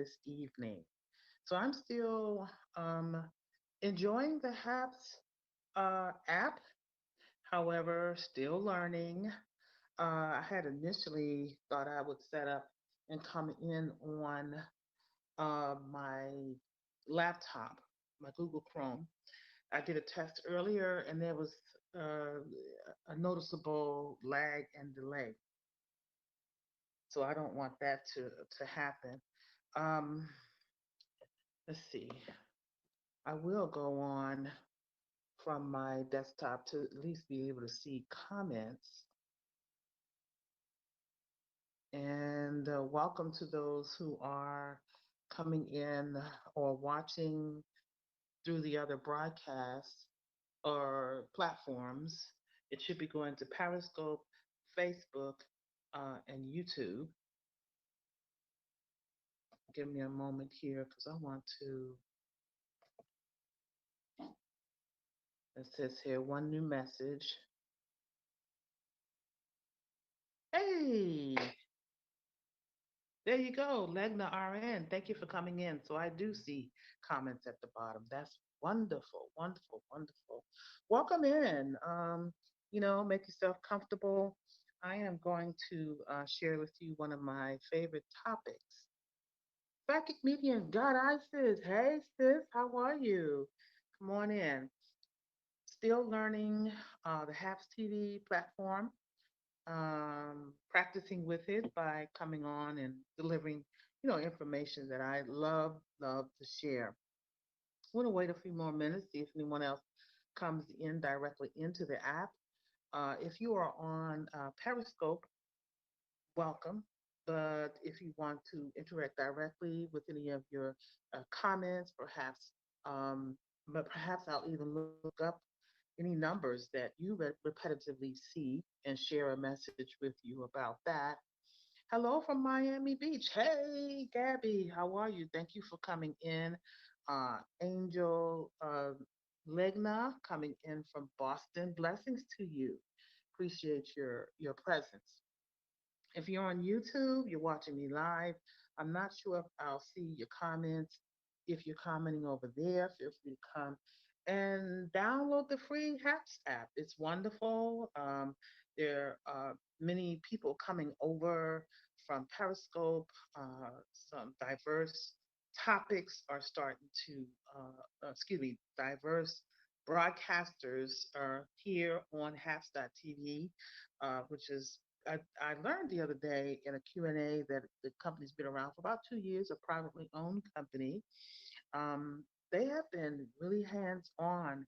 this evening. So I'm still um, enjoying the HAPS app, however, still learning. I had initially thought I would set up and come in on my laptop, my Google Chrome. I did a test earlier and there was uh, a noticeable lag and delay. So I don't want that to happen. Um, let's see. I will go on from my desktop to at least be able to see comments. And welcome to those who are coming in or watching through the other broadcasts or platforms. It should be going to Periscope, Facebook, and YouTube. Give me a moment here because I want to. It says here one new message. Hey, there you go, Legna RN. Thank you for coming in. So I do see comments at the bottom. That's wonderful, wonderful, wonderful. Welcome in. Make yourself comfortable. I am going to share with you one of my favorite topics. Psychic medium, God Isis. Hey, sis, how are you? Come on in. Still learning the HAPS TV platform, practicing with it by coming on and delivering, information that I love to share. I'm going to wait a few more minutes, see if anyone else comes in directly into the app. If you are on Periscope, welcome. But if you want to interact directly with any of your comments, um, perhaps I'll even look up any numbers that you repetitively see and share a message with you about that. Hello from Miami Beach. Hey, Gabby, how are you? Thank you for coming in. Angel Legna coming in from Boston. Blessings to you. Appreciate your presence. If you're on YouTube, you're watching me live. I'm not sure if I'll see your comments. If you're commenting over there, feel free to come and download the free HAPS app. It's wonderful. There are many people coming over from Periscope. Some diverse topics are starting to, diverse broadcasters are here on HAPS.tv, which is I learned the other day in a Q&A that the company's been around for about 2 years, a privately owned company. Um, they have been really hands-on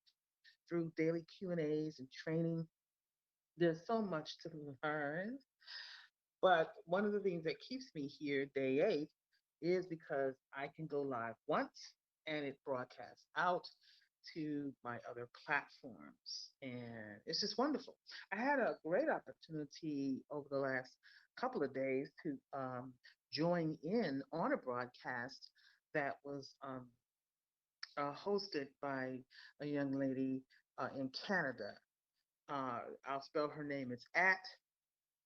through daily Q&As and training. There's so much to learn. But one of the things that keeps me here day eight is because I can go live once and it broadcasts out to my other platforms. And it's just wonderful. I had a great opportunity over the last couple of days to join in on a broadcast that was hosted by a young lady in Canada. I'll spell her name. It's at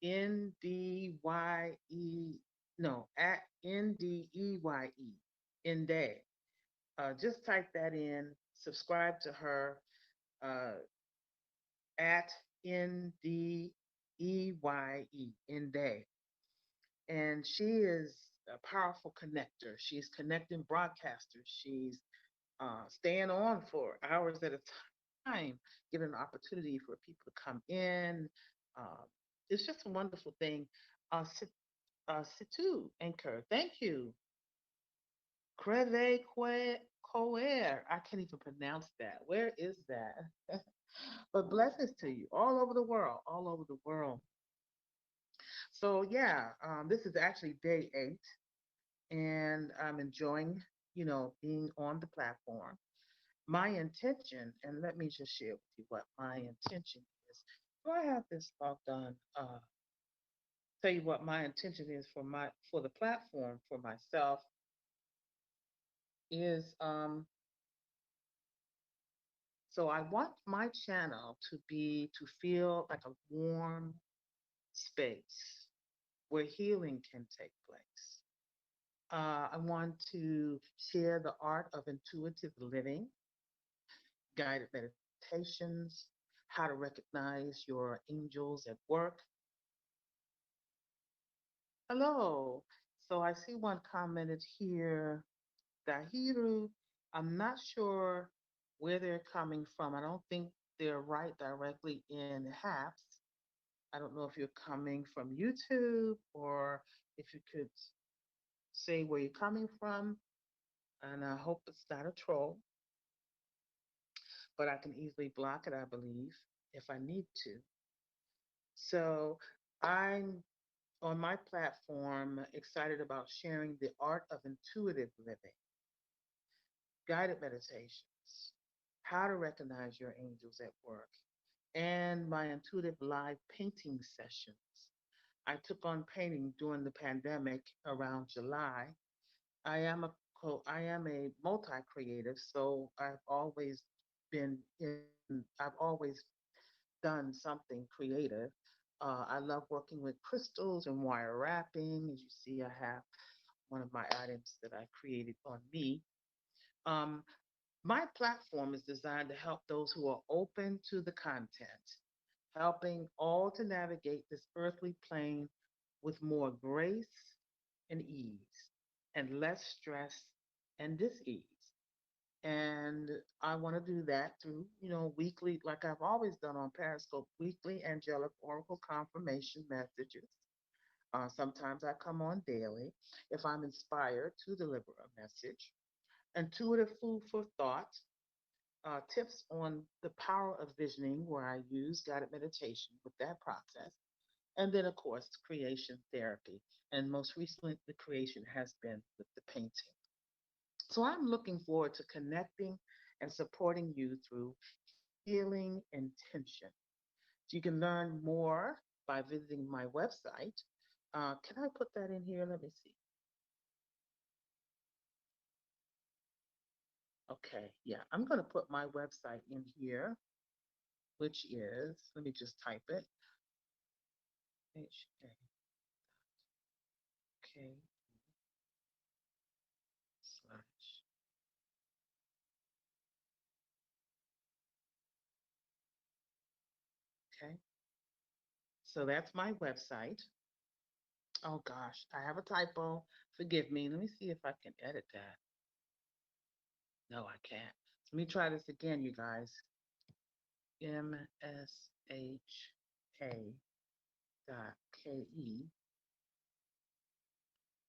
NDYE, no, at NDEYE, Nday. Just type that in, subscribe to her uh, at NDEYE, Nday. And she is a powerful connector. She's connecting broadcasters. She's staying on for hours at a time, giving an opportunity for people to come in. Uh, it's just a wonderful thing. Situ Anchor, thank you. Creve Coer. I can't even pronounce that. Where is that? But blessings to you all over the world, all over the world. So yeah, this is actually day eight, and I'm enjoying, being on the platform. My intention, and let me just share with you what my intention is. Do I have this logged on? Tell you what my intention is for the platform for myself is so I want my channel to feel like a warm space where healing can take place. I want to share the art of intuitive living, guided meditations, how to recognize your angels at work. Hello. So I see one commented here, Dahiru. I'm not sure where they're coming from. I don't think they're right directly in HAPS. I don't know if you're coming from YouTube or if you could say where you're coming from. And I hope it's not a troll, but I can easily block it, I believe, if I need to. So I'm on my platform excited about sharing the art of intuitive living, guided meditations, how to recognize your angels at work, and my intuitive live painting sessions. I took on painting during the pandemic around July. I am a I am a multi-creative, so I've always done something creative. I love working with crystals and wire wrapping. As you see, I have one of my items that I created on me. Um, my platform is designed to help those who are open to the content, helping all to navigate this earthly plane with more grace and ease and less stress and dis-ease. And I want to do that through, weekly, like I've always done on Periscope, weekly angelic oracle confirmation messages. Sometimes I come on daily if I'm inspired to deliver a message. Intuitive food for thought, tips on the power of visioning, where I use guided meditation with that process. And then, of course, creation therapy. And most recently, the creation has been with the painting. So I'm looking forward to connecting and supporting you through healing intention. So you can learn more by visiting my website. Can I put that in here? Let me see. Okay, yeah, I'm going to put my website in here, which is, let me just type it, HAK slash, okay. So that's my website. Oh gosh, I have a typo. Forgive me. Let me see if I can edit that. No, I can't. Let me try this again, you guys. MSHA dot KE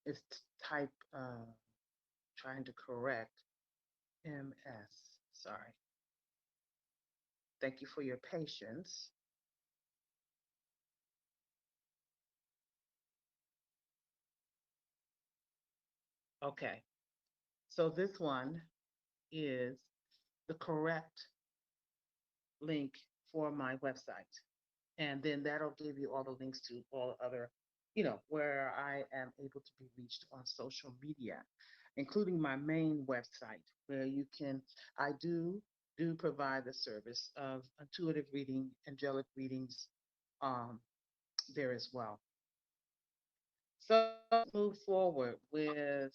is type trying to correct MS. Sorry. Thank you for your patience. Okay. So this one is the correct link for my website. And then that'll give you all the links to all other, where I am able to be reached on social media, including my main website, where I do provide the service of intuitive reading, angelic readings, um, there as well. So let's move forward with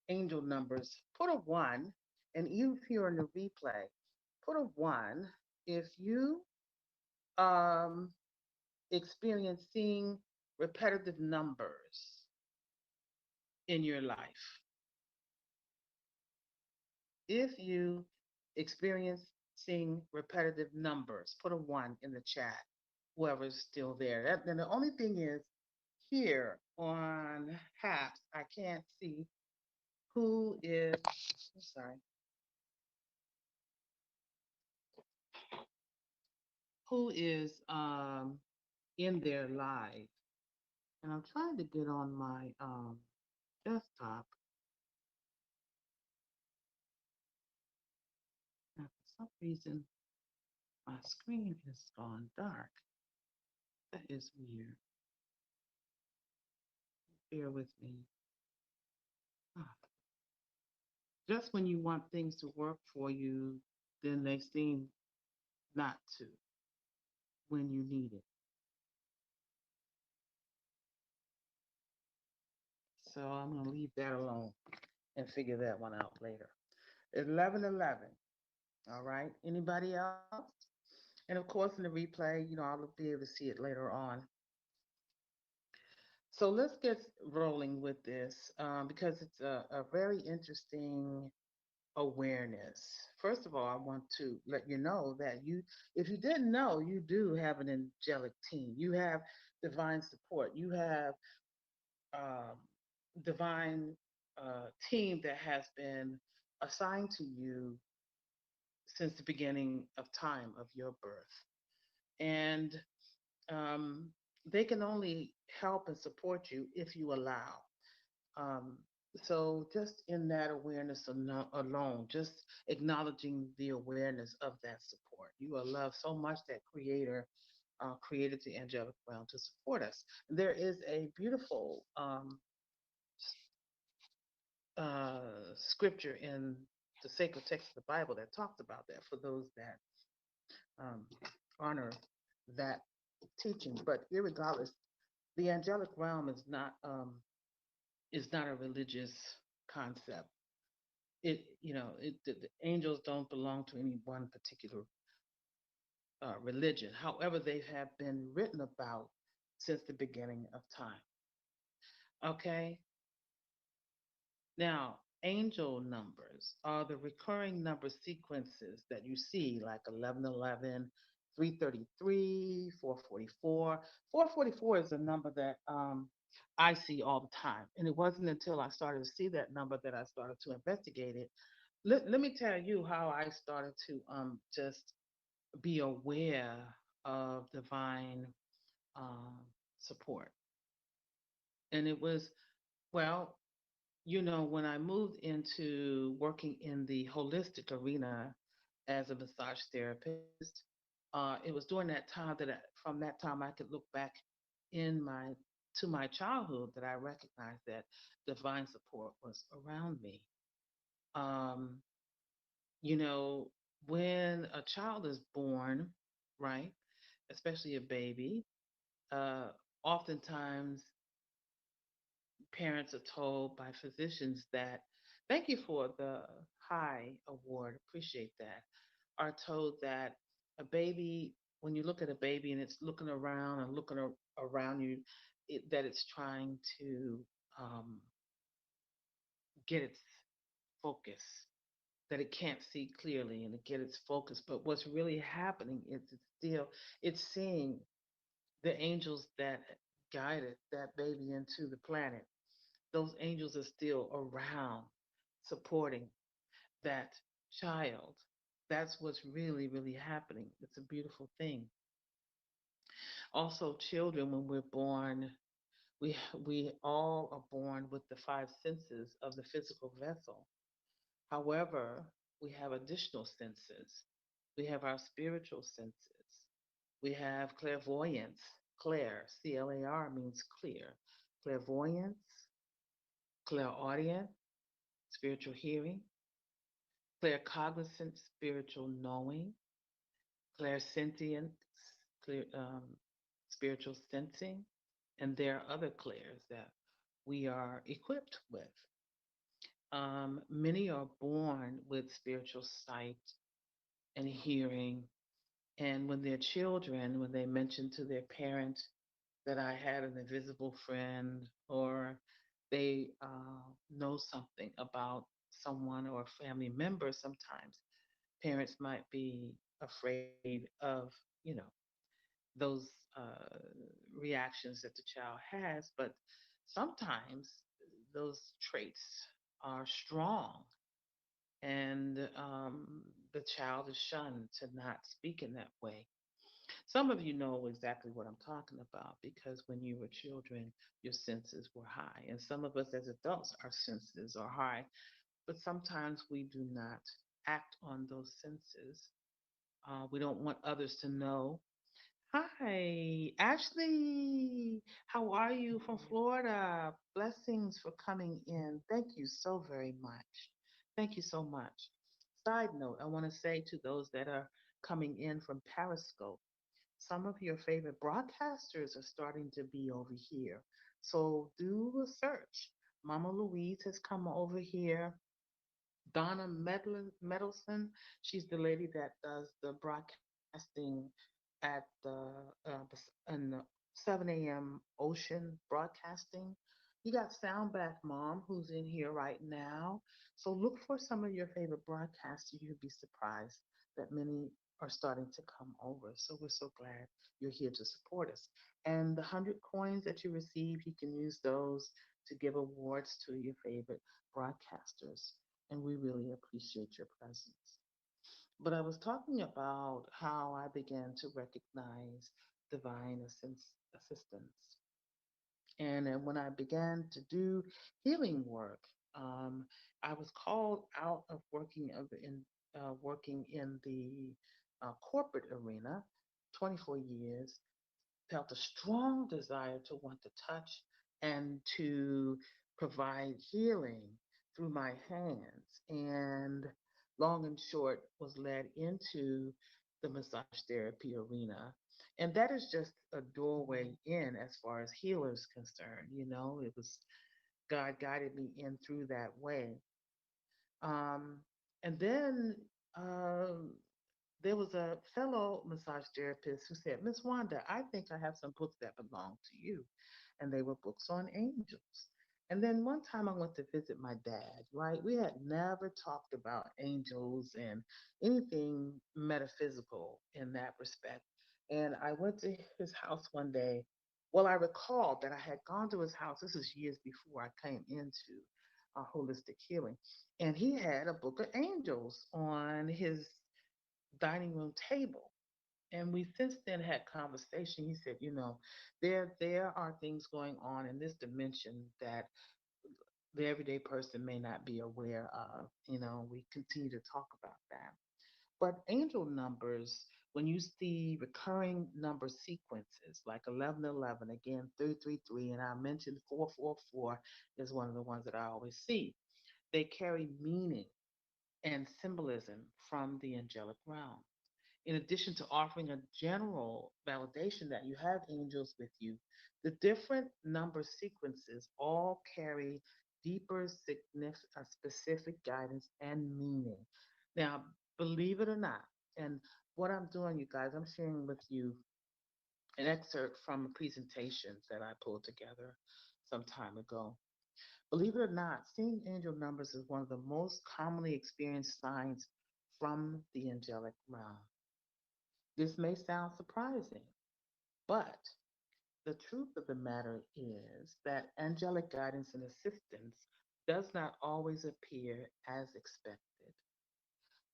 angel numbers. Put a one, and you here in the replay, put a one if you um, experience seeing repetitive numbers in your life. If you experience seeing repetitive numbers, put a one in the chat, whoever's still there. Then the only thing is here on HAPS, I can't see who is, I'm sorry, who is in there live. And I'm trying to get on my desktop. And for some reason, my screen has gone dark. That is weird. Bear with me. Ah, just when you want things to work for you, then they seem not to when you need it. so I'm going to leave that alone and figure that one out later. 11:11. All right. Anybody else? And of course, in the replay, I'll be able to see it later on. So let's get rolling with this because it's a very interesting awareness. First of all, I want to let you know that if you didn't know, you do have an angelic team. You have divine support. You have um, divine team that has been assigned to you since the beginning of time of your birth. And um, they can only help and support you if you allow. Um, so just in that awareness alone, just acknowledging the awareness of that support. You are loved so much that Creator created the angelic realm to support us. There is a beautiful scripture in the sacred text of the Bible that talks about that for those that um, honor that teaching. But irregardless, the angelic realm is not a religious concept. The angels don't belong to any one particular religion. However, they have been written about since the beginning of time. Okay, now angel numbers are the recurring number sequences that you see, like 1111, 333, 444. 444 is a number that I see all the time, and it wasn't until I started to see that number that I started to investigate it. Let me tell you how I started to just be aware of divine um, support. And it was, well, when I moved into working in the holistic arena as a massage therapist, it was during that time from that time, I could look back in my childhood that I recognized that divine support was around me. Um, you know, when a child is born, right, especially a baby, uh, oftentimes parents are told by physicians that, thank you for the high award, appreciate that, are told that a baby, when you look at a baby and it's looking around and looking around you, that it's trying to um, get its focus, that it can't see clearly and to get its focus. But what's really happening is it's seeing the angels that guided that baby into the planet. Those angels are still around supporting that child. That's what's really, really happening. It's a beautiful thing. Also, children, when we're born, we all are born with the five senses of the physical vessel. However, we have additional senses. We have our spiritual senses. We have clairvoyance. Clair, C-L-A-R, means clear. Clairvoyance, clairaudient, spiritual hearing, claircognizant, spiritual knowing, clairsentient, clear, spiritual sensing, and there are other clairs that we are equipped with. Many are born with spiritual sight and hearing. And when they're children, when they mention to their parents that I had an invisible friend, or they know something about someone or a family member, sometimes parents might be afraid of, you know, those reactions that the child has. But sometimes those traits are strong, and the child is shunned to not speak in that way. Some of you know exactly what I'm talking about because when you were children, your senses were high. And some of us as adults, our senses are high, but sometimes we do not act on those senses. We don't want others to know. Hi, Ashley. How are you from Florida? Blessings for coming in. Thank you so very much. Thank you so much. Side note, I want to say to those that are coming in from Periscope, some of your favorite broadcasters are starting to be over here. So do a search. Mama Louise has come over here. Donna Medelson, she's the lady that does the broadcasting at in the 7 a.m. Ocean Broadcasting. You got Soundback Mom, who's in here right now. So look for some of your favorite broadcasters. You'd be surprised that many are starting to come over. So we're so glad you're here to support us. And the 100 coins that you receive, you can use those to give awards to your favorite broadcasters, and we really appreciate your presence. But I was talking about how I began to recognize divine assistance. And then when I began to do healing work, um, I was called out of working in the corporate arena, 24 years, felt a strong desire to want to touch and to provide healing through my hands. And long and short, was led into the massage therapy arena. And that is just a doorway in as far as healers concerned. It was God guided me in through that way. Um, and then um, there was a fellow massage therapist who said, Miss Wanda, I think I have some books that belong to you. And they were books on angels. And then one time I went to visit my dad, right? We had never talked about angels and anything metaphysical in that respect. And I went to his house one day. Well, I recalled that I had gone to his house. This is years before I came into holistic healing. And he had a book of angels on his dining room table. And we since then had conversation. He said, there are things going on in this dimension that the everyday person may not be aware of. We continue to talk about that. But angel numbers, when you see recurring number sequences like 1111, again 333, and I mentioned 444 is one of the ones that I always see. They carry meaning and symbolism from the angelic realm. In addition to offering a general validation that you have angels with you, the different number sequences all carry deeper, specific guidance and meaning. Now, believe it or not, and what I'm doing, you guys, I'm sharing with you an excerpt from a presentation that I pulled together some time ago. Believe it or not, seeing angel numbers is one of the most commonly experienced signs from the angelic realm. This may sound surprising, but the truth of the matter is that angelic guidance and assistance does not always appear as expected.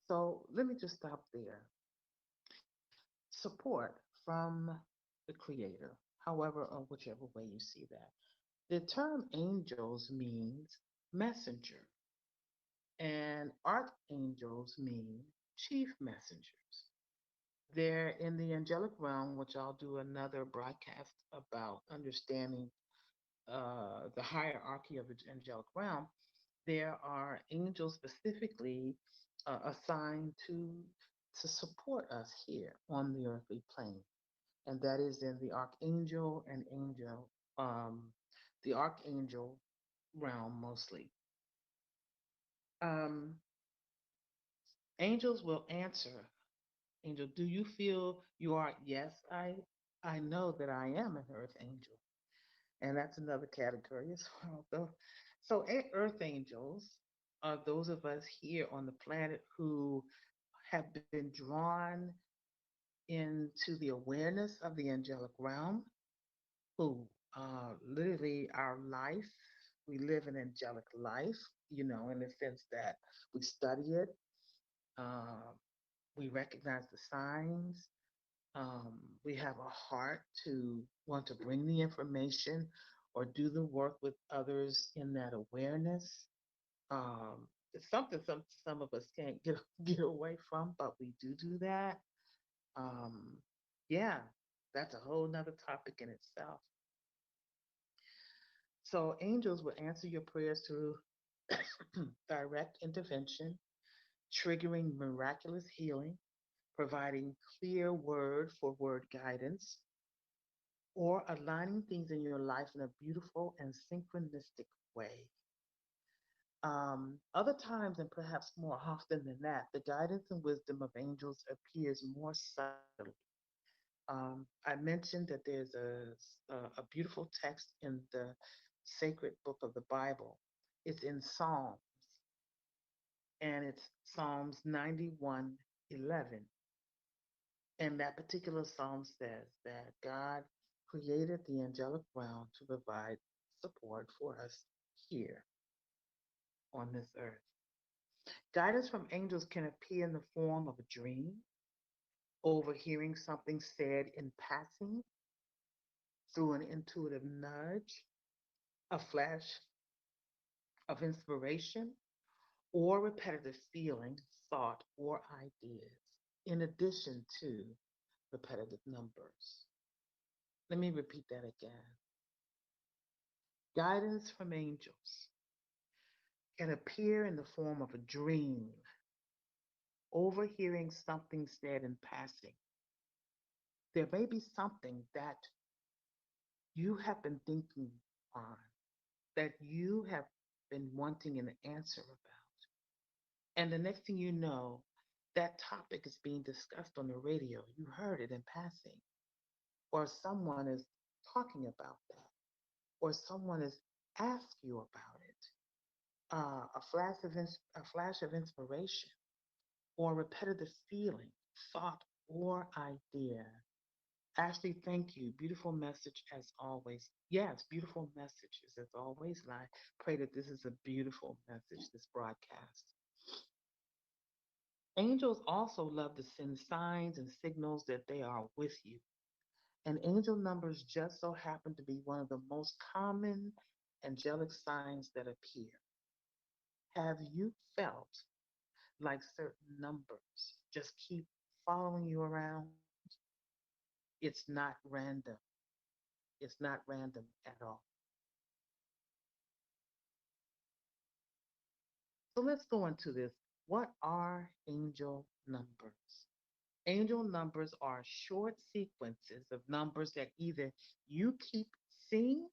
So let me just stop there. Support from the Creator, however or whichever way you see that. The term angels means messenger, and archangels mean chief messengers. They're in the angelic realm, which I'll do another broadcast about understanding the hierarchy of the angelic realm. There are angels specifically assigned to support us here on the earthly plane, and that is in the archangel and angel, um, the archangel realm mostly. Um, Angels will answer. Angel, do you feel you are? Yes, I know that I am an earth angel. And that's another category as well. So earth angels are those of us here on the planet who have been drawn into the awareness of the angelic realm, who literally our life, we live an angelic life, in the sense that we study it, uh, we recognize the signs, um, we have a heart to want to bring the information or do the work with others in that awareness. It's something some of us can't get get away from, but we do that. Um, yeah, that's a whole nother topic in itself. So angels will answer your prayers through direct intervention, triggering miraculous healing, providing clear word for word guidance, or aligning things in your life in a beautiful and synchronistic way. Other times, and perhaps more often than that, the guidance and wisdom of angels appears more subtly. I mentioned that there's a beautiful text in the sacred book of the Bible. It's in Psalms, and it's Psalms 91:11. And that particular psalm says that God created the angelic realm to provide support for us here on this earth. Guidance from angels can appear in the form of a dream, overhearing something said in passing, through an intuitive nudge, a flash of inspiration, or repetitive feeling, thought, or ideas, in addition to repetitive numbers. Let me repeat that again. Guidance from angels can appear in the form of a dream, overhearing something said in passing. There may be something that you have been thinking on, that you have been wanting an answer about. And the next thing you know, that topic is being discussed on the radio. You heard it in passing, or someone is talking about that, or someone has asked you about it. A flash of inspiration, or repetitive feeling, thought, or idea. Ashley, thank you. Beautiful message as always. Yes, beautiful messages as always. And I pray that this is a beautiful message, this broadcast. Angels also love to send signs and signals that they are with you. And angel numbers just so happen to be one of the most common angelic signs that appear. Have you felt like certain numbers just keep following you around? It's not random. It's not random at all. So let's go into this. What are angel numbers? Angel numbers are short sequences of numbers that either you keep seeing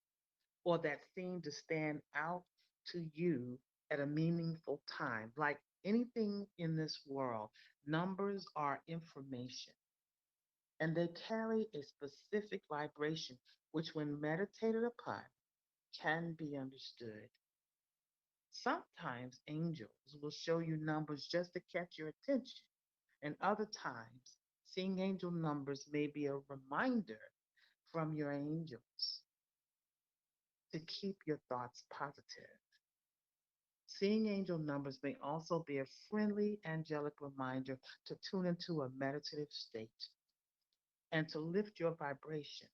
or that seem to stand out to you at a meaningful time. Like anything in this world, numbers are information and they carry a specific vibration, which, when meditated upon, can be understood. Sometimes angels will show you numbers just to catch your attention, and other times, seeing angel numbers may be a reminder from your angels to keep your thoughts positive. Seeing angel numbers may also be a friendly angelic reminder to tune into a meditative state and to lift your vibration,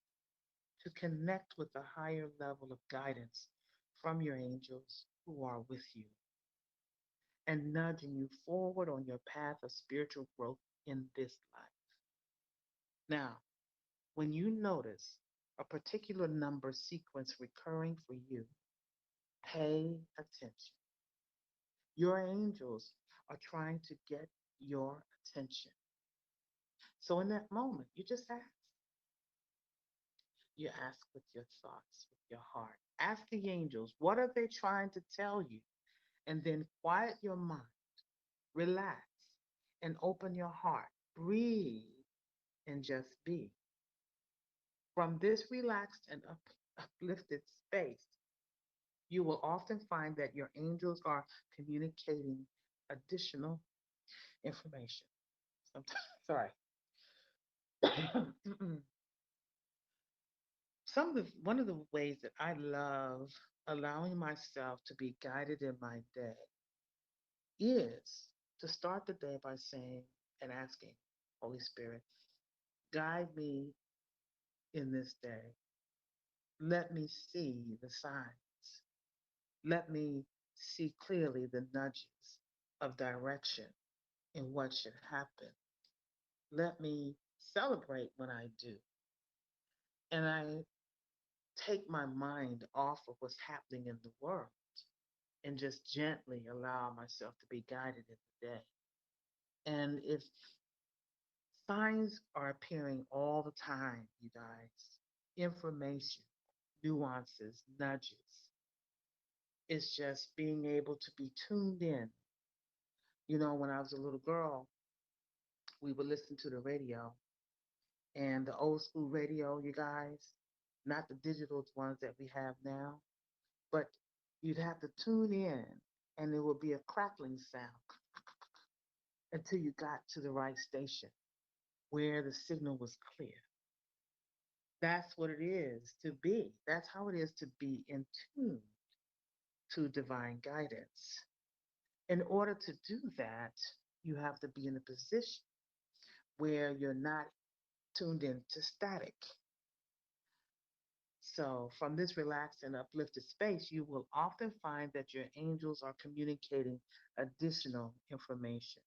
to connect with a higher level of guidance from your angels who are with you and nudging you forward on your path of spiritual growth in this life. Now, when you notice a particular number sequence recurring for you, pay attention. Your angels are trying to get your attention. So in that moment, you just ask. You ask with your thoughts, with your heart. Ask the angels, what are they trying to tell you? And then quiet your mind, relax, and open your heart. Breathe and just be. From this relaxed and uplifted space, you will often find that your angels are communicating additional information. Sometimes, sorry. One of the ways that I love allowing myself to be guided in my day is to start the day by saying and asking, Holy Spirit, guide me in this day. Let me see the signs. Let me see clearly the nudges of direction in what should happen. Let me celebrate when I do. And I take my mind off of what's happening in the world and just gently allow myself to be guided in the day. And if signs are appearing all the time, you guys, information, nuances, nudges, It's just being able to be tuned in. You know, when I was a little girl, we would listen to the radio, and the old school radio, you guys, not the digital ones that we have now, but you'd have to tune in and there would be a crackling sound until you got to the right station where the signal was clear. That's what it is to be. That's how it is to be in tune to divine guidance. In order to do that, you have to be in a position where you're not tuned into static. So, from this relaxed and uplifted space, you will often find that your angels are communicating additional information.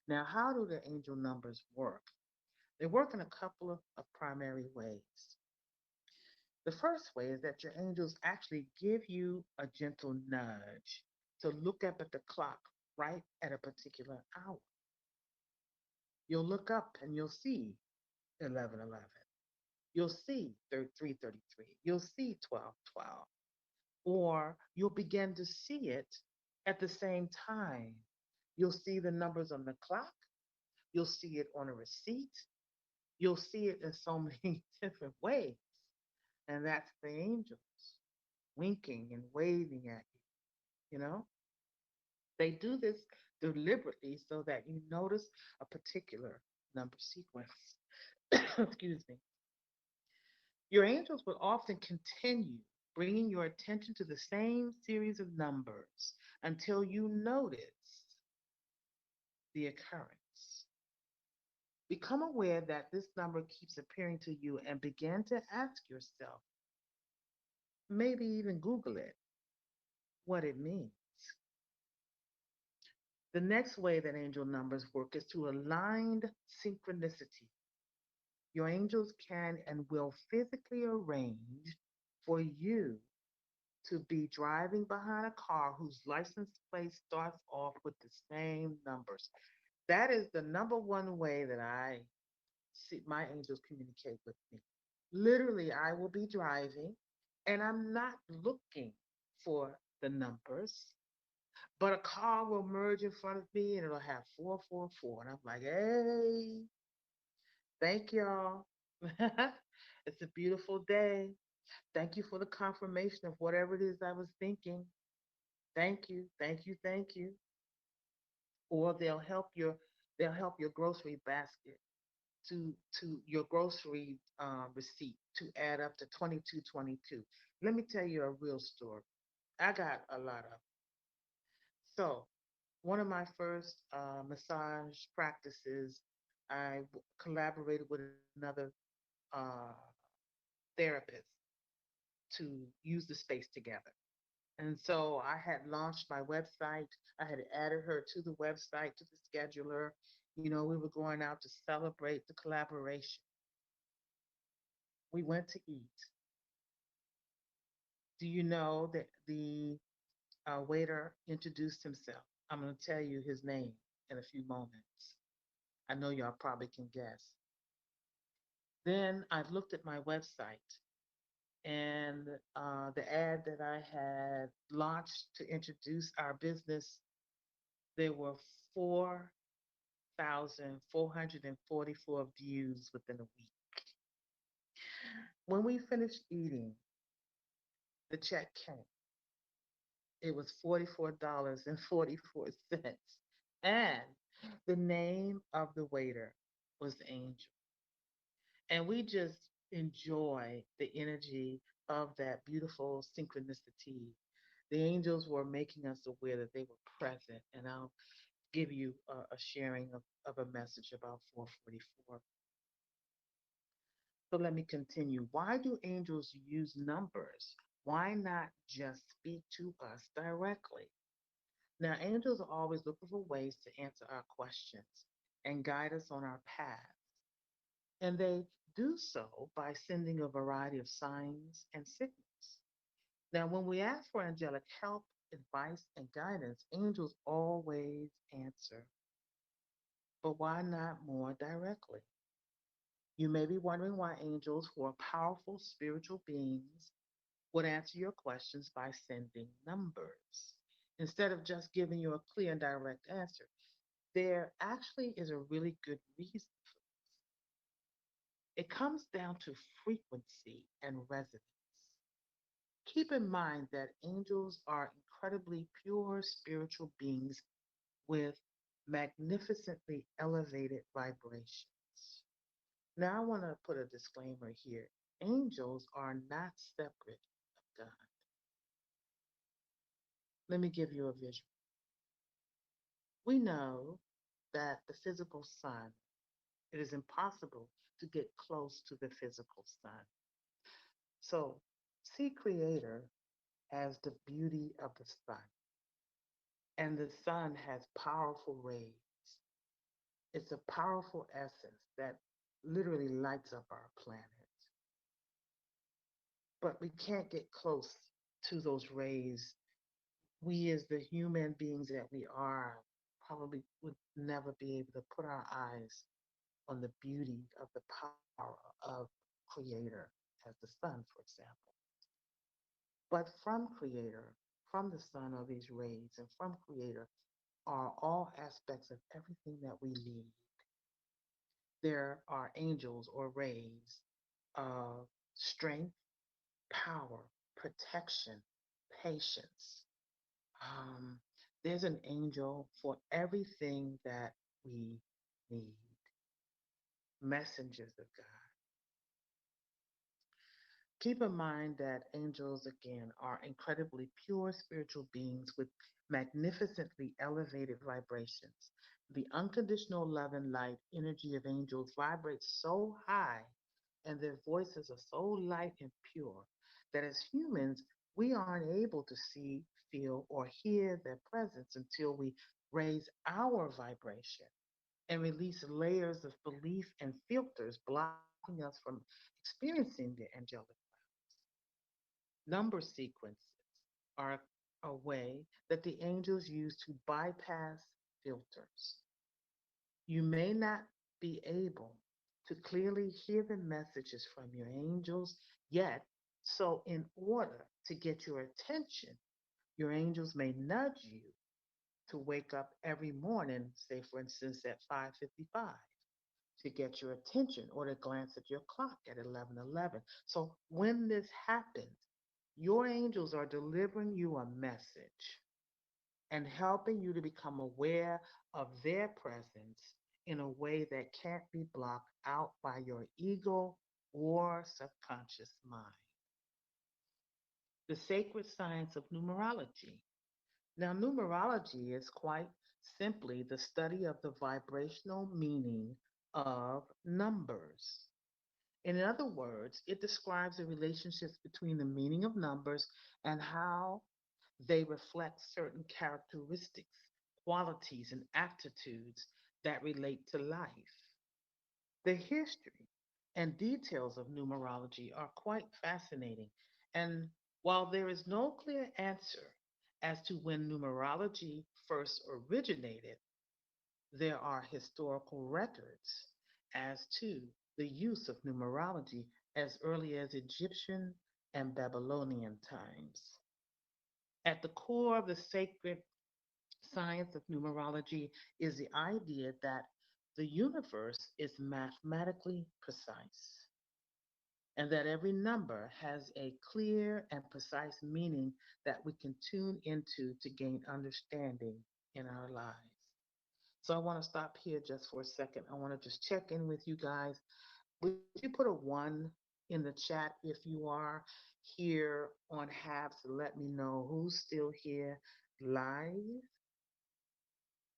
Now, how do the angel numbers work? They work in a couple of primary ways. The first way is that your angels actually give you a gentle nudge to look up at the clock right at a particular hour. You'll look up and you'll see 11:11. You'll see 3:33. You'll see 12:12. Or you'll begin to see it at the same time. You'll see the numbers on the clock. You'll see it on a receipt. You'll see it in so many different ways. And that's the angels winking and waving at you, you know? They do this deliberately so that you notice a particular number sequence. Excuse me. Your angels will often continue bringing your attention to the same series of numbers until you notice the occurrence. Become aware that this number keeps appearing to you and begin to ask yourself, maybe even Google it, what it means. The next way that angel numbers work is through aligned synchronicity. Your angels can and will physically arrange for you to be driving behind a car whose license plate starts off with the same numbers. That is the number one way that I see my angels communicate with me. Literally, I will be driving and I'm not looking for the numbers, but a car will merge in front of me and it'll have 444. And I'm like, hey, thank y'all. It's a beautiful day. Thank you for the confirmation of whatever it is I was thinking. Thank you, thank you, thank you. Or they'll help your grocery basket to your grocery receipt to add up to 2222. Let me tell you a real story. I got a lot of. So one of my first massage practices, I collaborated with another uh, therapist to use the space together. And so I had launched my website. I had added her to the website, to the scheduler. You know, we were going out to celebrate the collaboration. We went to eat. Do you know that the waiter introduced himself? I'm going to tell you his name in a few moments. I know y'all probably can guess. Then I looked at my website and the ad that I had launched to introduce our business, there were 4,444 views within a week. When we finished eating, the check came. It was $44.44. And the name of the waiter was Angel. And we just enjoy the energy of that beautiful synchronicity. The angels were making us aware that they were present. And I'll give you a sharing of a message about 444. So let me continue. Why do angels use numbers? Why not just speak to us directly? Now, angels are always looking for ways to answer our questions and guide us on our path. And they do so by sending a variety of signs and signals. Now, when we ask for angelic help, advice, and guidance, angels always answer. But why not more directly? You may be wondering why angels, who are powerful spiritual beings would answer your questions by sending numbers instead of just giving you a clear and direct answer. There actually is a really good reason. It comes down to frequency and resonance. Keep in mind that angels are incredibly pure spiritual beings with magnificently elevated vibrations. Now, I want to put a disclaimer here. Angels are not separate of God. Let me give you a visual. We know that the physical sun, it is impossible to get close to the physical sun. So, see Creator as the beauty of the sun. And the sun has powerful rays. It's a powerful essence that literally lights up our planet. But we can't get close to those rays. We, as the human beings that we are, probably would never be able to put our eyes on the beauty of the power of Creator as the sun, for example. But from Creator, from the sun are these rays, and from Creator are all aspects of everything that we need. There are angels or rays of strength, power, protection, patience. Um, there's an angel for everything that we need. Messengers of God. Keep in mind that angels, again, are incredibly pure spiritual beings with magnificently elevated vibrations. The unconditional love and light energy of angels vibrates so high and their voices are so light and pure that as humans, we aren't able to see, feel, or hear their presence until we raise our vibration and release layers of belief and filters blocking us from experiencing the angelic. Number sequences are a way that the angels use to bypass filters. You may not be able to clearly hear the messages from your angels yet, so in order to get your attention, your angels may nudge you to wake up every morning, say for instance at 5:55 to get your attention or to glance at your clock at 11:11. So when this happens, your angels are delivering you a message and helping you to become aware of their presence in a way that can't be blocked out by your ego or subconscious mind. The sacred science of numerology. Now, numerology is quite simply the study of the vibrational meaning of numbers. In other words, it describes the relationships between the meaning of numbers and how they reflect certain characteristics, qualities, and attitudes that relate to life. The history and details of numerology are quite fascinating, and while there is no clear answer as to when numerology first originated, there are historical records as to the use of numerology as early as Egyptian and Babylonian times. At the core of the sacred science of numerology is the idea that the universe is mathematically precise and that every number has a clear and precise meaning that we can tune into to gain understanding in our lives. So I want to stop here just for a second. I want to just check in with you guys. Would you put a one in the chat if you are here on Habs to let me know who's still here live?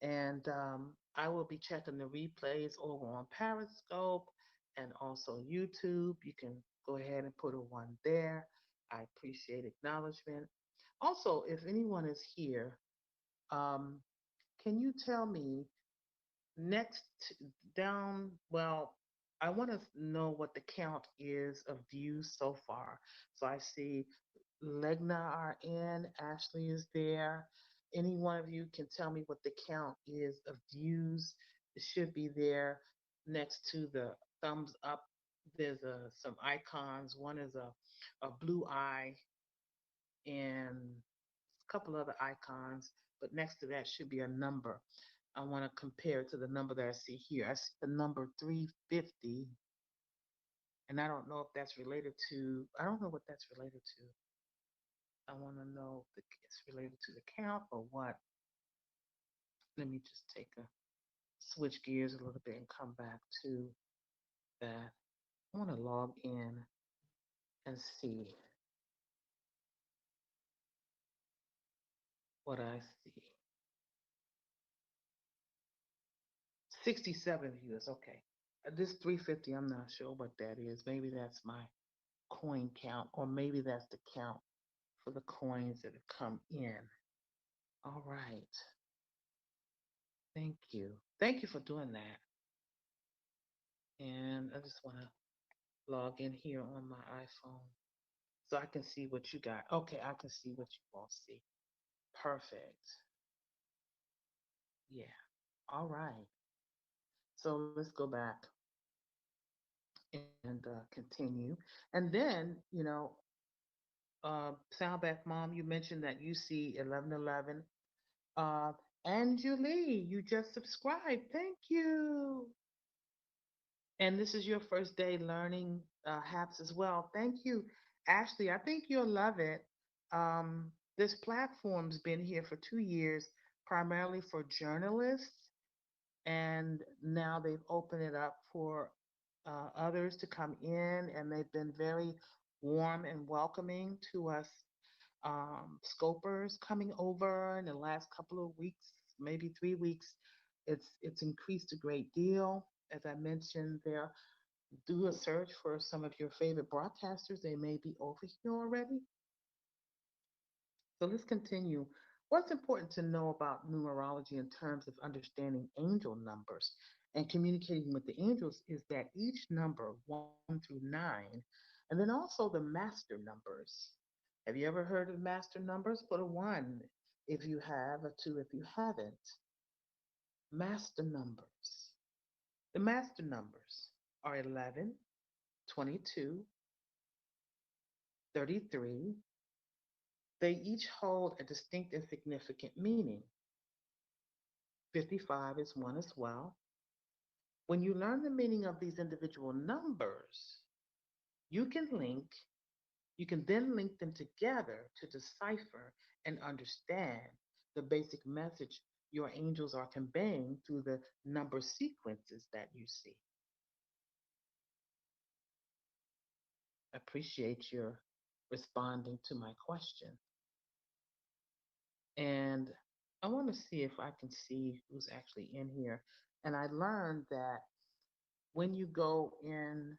And I will be checking the replays over on Periscope and also YouTube. You can go ahead and put a one there. I appreciate acknowledgement. Also, if anyone is here, um, can you tell me next down? Well, I want to know what the count is of views so far. So I see Legna RN, Ashley is there. Any one of you can tell me what the count is of views. It should be there next to the thumbs up. There's some icons. One is a blue eye. and a couple other icons, but next to that should be a number. I want to compare it to the number that I see here. I see the number 350, and I don't know if that's related to, I don't know what that's related to. I want to know if it's related to the count or what. Let me just take a switch gears a little bit and come back to that. I want to log in and see what I see. 67 viewers, okay. This 350, I'm not sure what that is. Maybe that's my coin count, or maybe that's the count for the coins that have come in. All right. Thank you. Thank you for doing that. And I just want to log in here on my iPhone so I can see what you got. Okay, I can see what you all see. Perfect. Yeah. All right. So let's go back and continue. And then, Soundback Mom, you mentioned that you see 1111. Uh, and Julie, you just subscribed. Thank you. And this is your first day learning HAPS as well. Thank you, Ashley. I think you'll love it. This platform's been here for 2 years, primarily for journalists, and now they've opened it up for others to come in, and they've been very warm and welcoming to us scopers coming over in the last couple of weeks, maybe 3 weeks. It's increased a great deal. As I mentioned, there, do a search for some of your favorite broadcasters. They may be over here already. So let's continue. What's important to know about numerology in terms of understanding angel numbers and communicating with the angels is that each number, 1 through 9, and then also the master numbers. Have you ever heard of master numbers? Put a 1 if you have, a 2 if you haven't. Master numbers. The master numbers are 11, 22, 33. They each hold a distinct and significant meaning. 55 is one as well. When you learn the meaning of these individual numbers, you can link, you can then link them together to decipher and understand the basic message your angels are conveying through the number sequences that you see. Appreciate your responding to my question. And I want to see if I can see who's actually in here. And I learned that when you go in,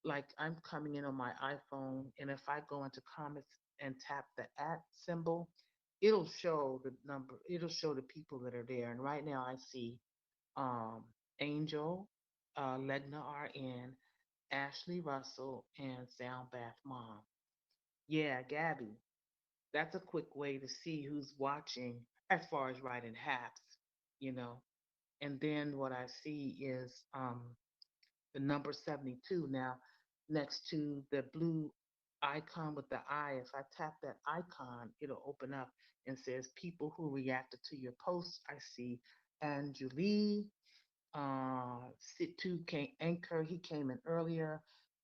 like I'm coming in on my iPhone, and if I go into comments and tap the at symbol, it'll show the number, it'll show the people that are there. And right now I see um, Angel, Legna RN, Ashley Russell, and Sound Bath Mom. Yeah, Gabby. That's a quick way to see who's watching as far as writing haps, you know. And then what I see is the number 72. Now, next to the blue icon with the eye, if I tap that icon, it'll open up and says people who reacted to your posts. I see Anjali, Sit2 came, Anchor, he came in earlier.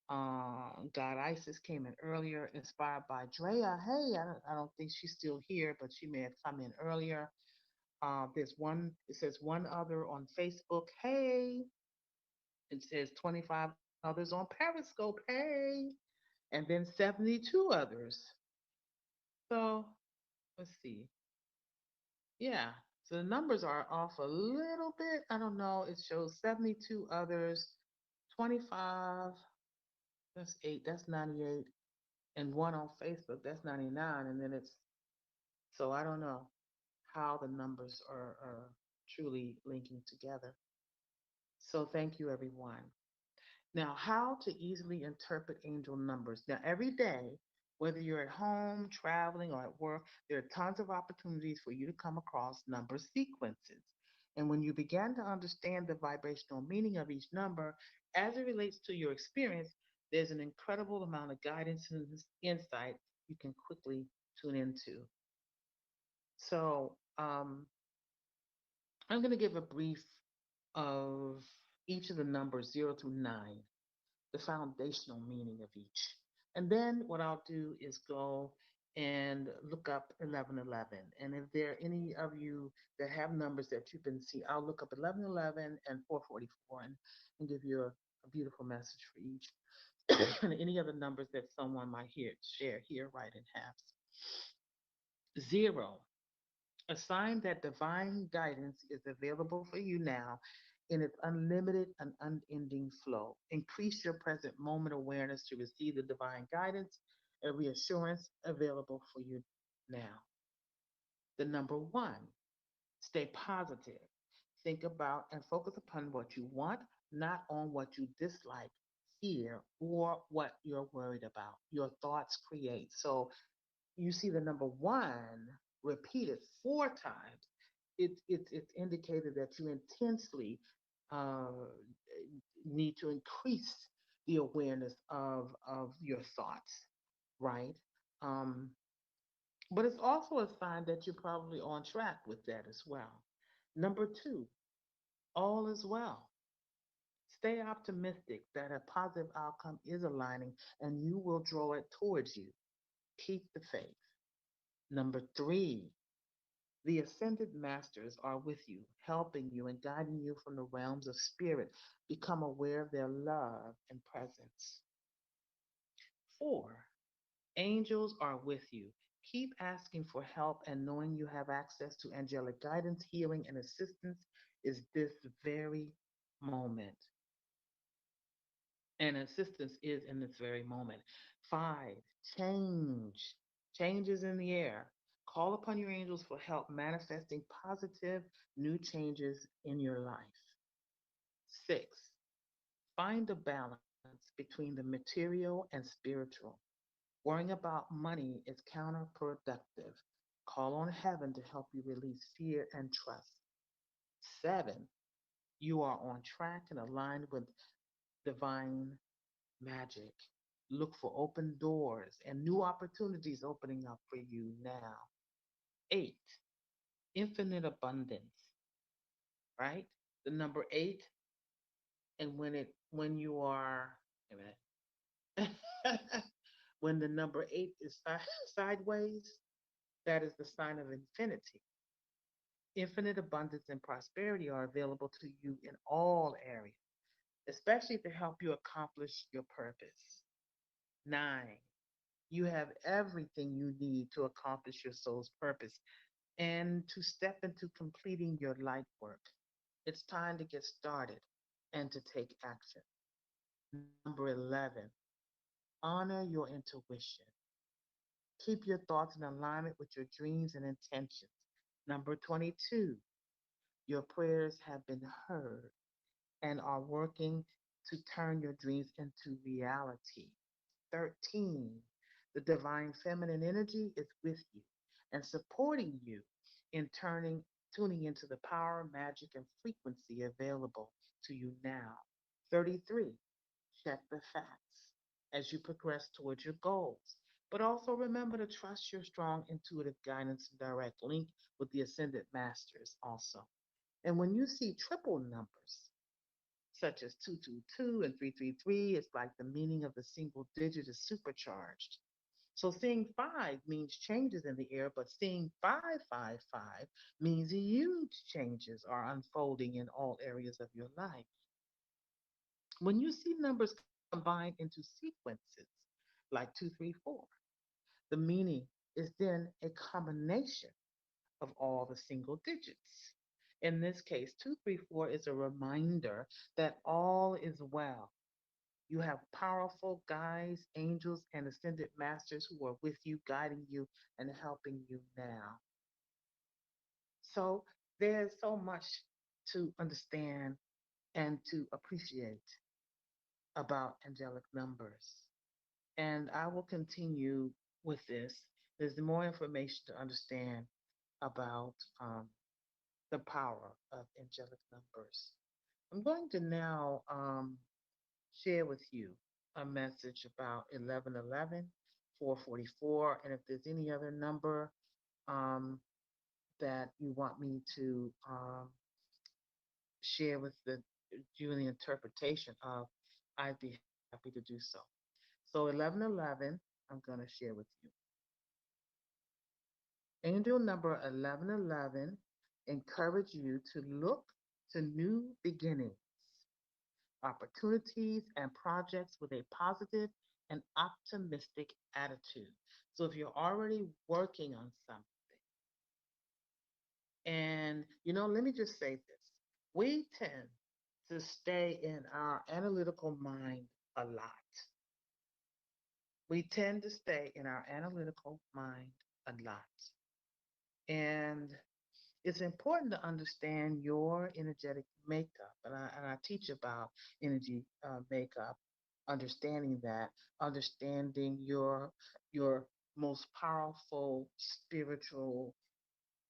God Isis came in earlier, inspired by Drea. Hey, I don't think she's still here, but she may have come in earlier. There's one, it says one other on Facebook. Hey, it says 25 others on Periscope. Hey, and then 72 others. So let's see. Yeah. So the numbers are off a little bit. I don't know. It shows 72 others, 25, that's 8, that's 98, and one on Facebook, that's 99. And then it's, so I don't know how the numbers are truly linking together. So thank you, everyone. Now, how to easily interpret angel numbers. Now, every day, whether you're at home, traveling, or at work, there are tons of opportunities for you to come across number sequences. And when you begin to understand the vibrational meaning of each number as it relates to your experience, there's an incredible amount of guidance and insight you can quickly tune into. So I'm going to give a brief of each of the numbers 0 through 9, the foundational meaning of each. And then what I'll do is go and look up 1111. And if there are any of you that have numbers that you've been seeing, I'll look up 1111 and 444 and give you a beautiful message for each. And any other numbers that someone might share here, right in halves. 0, a sign that divine guidance is available for you now in its unlimited and unending flow. Increase your present moment awareness to receive the divine guidance and reassurance available for you now. The number 1, stay positive. Think about and focus upon what you want, not on what you dislike, fear, or what you're worried about. Your thoughts create. So you see the number 1 repeated 4 times, it's indicated that you intensely uh, need to increase the awareness of your thoughts, right? Um, but it's also a sign that you're probably on track with that as well. Number 2, all is well. Stay optimistic that a positive outcome is aligning and you will draw it towards you. Keep the faith. Number 3, the ascended masters are with you, helping you and guiding you from the realms of spirit. Become aware of their love and presence. 4, angels are with you. Keep asking for help and knowing you have access to angelic guidance, healing, and assistance is this very moment. And assistance is in this very moment. 5, change. Change is in the air. Call upon your angels for help manifesting positive new changes in your life. 6, find a balance between the material and spiritual. Worrying about money is counterproductive. Call on heaven to help you release fear and trust. 7, you are on track and aligned with divine magic. Look for open doors and new opportunities opening up for you now. 8, infinite abundance, right? The number 8, and when you are, wait a minute. When the number 8 is sideways, that is the sign of infinity. Infinite abundance and prosperity are available to you in all areas, especially to help you accomplish your purpose. 9, you have everything you need to accomplish your soul's purpose and to step into completing your light work. It's time to get started and to take action. Number 11, honor your intuition. Keep your thoughts in alignment with your dreams and intentions. Number 22, your prayers have been heard and are working to turn your dreams into reality. 13, the divine feminine energy is with you and supporting you in tuning into the power, magic, and frequency available to you now. 33, check the facts as you progress towards your goals. But also remember to trust your strong intuitive guidance and direct link with the ascended masters also. And when you see triple numbers, such as 222 and 333, it's like the meaning of the single digit is supercharged. So seeing 5 means changes in the air, but seeing 555 means huge changes are unfolding in all areas of your life. When you see numbers combined into sequences like 234, the meaning is then a combination of all the single digits. In this case, 234 is a reminder that all is well. You have powerful guides, angels, and ascended masters who are with you, guiding you, and helping you now. So there's so much to understand and to appreciate about angelic numbers. And I will continue with this. There's more information to understand about the power of angelic numbers. I'm going to now share with you a message about 1111, 444. And if there's any other number um, that you want me to share with you the interpretation of, I'd be happy to do so. So 1111, I'm going to share with you. Angel number 1111 encourage you to look to new beginnings, opportunities, and projects with a positive and optimistic attitude. So if you're already working on something, and let me just say this, we tend to stay in our analytical mind a lot. We tend to stay in our analytical mind a lot. And it's important to understand your energetic makeup. And I teach about energy makeup, understanding that, understanding your most powerful spiritual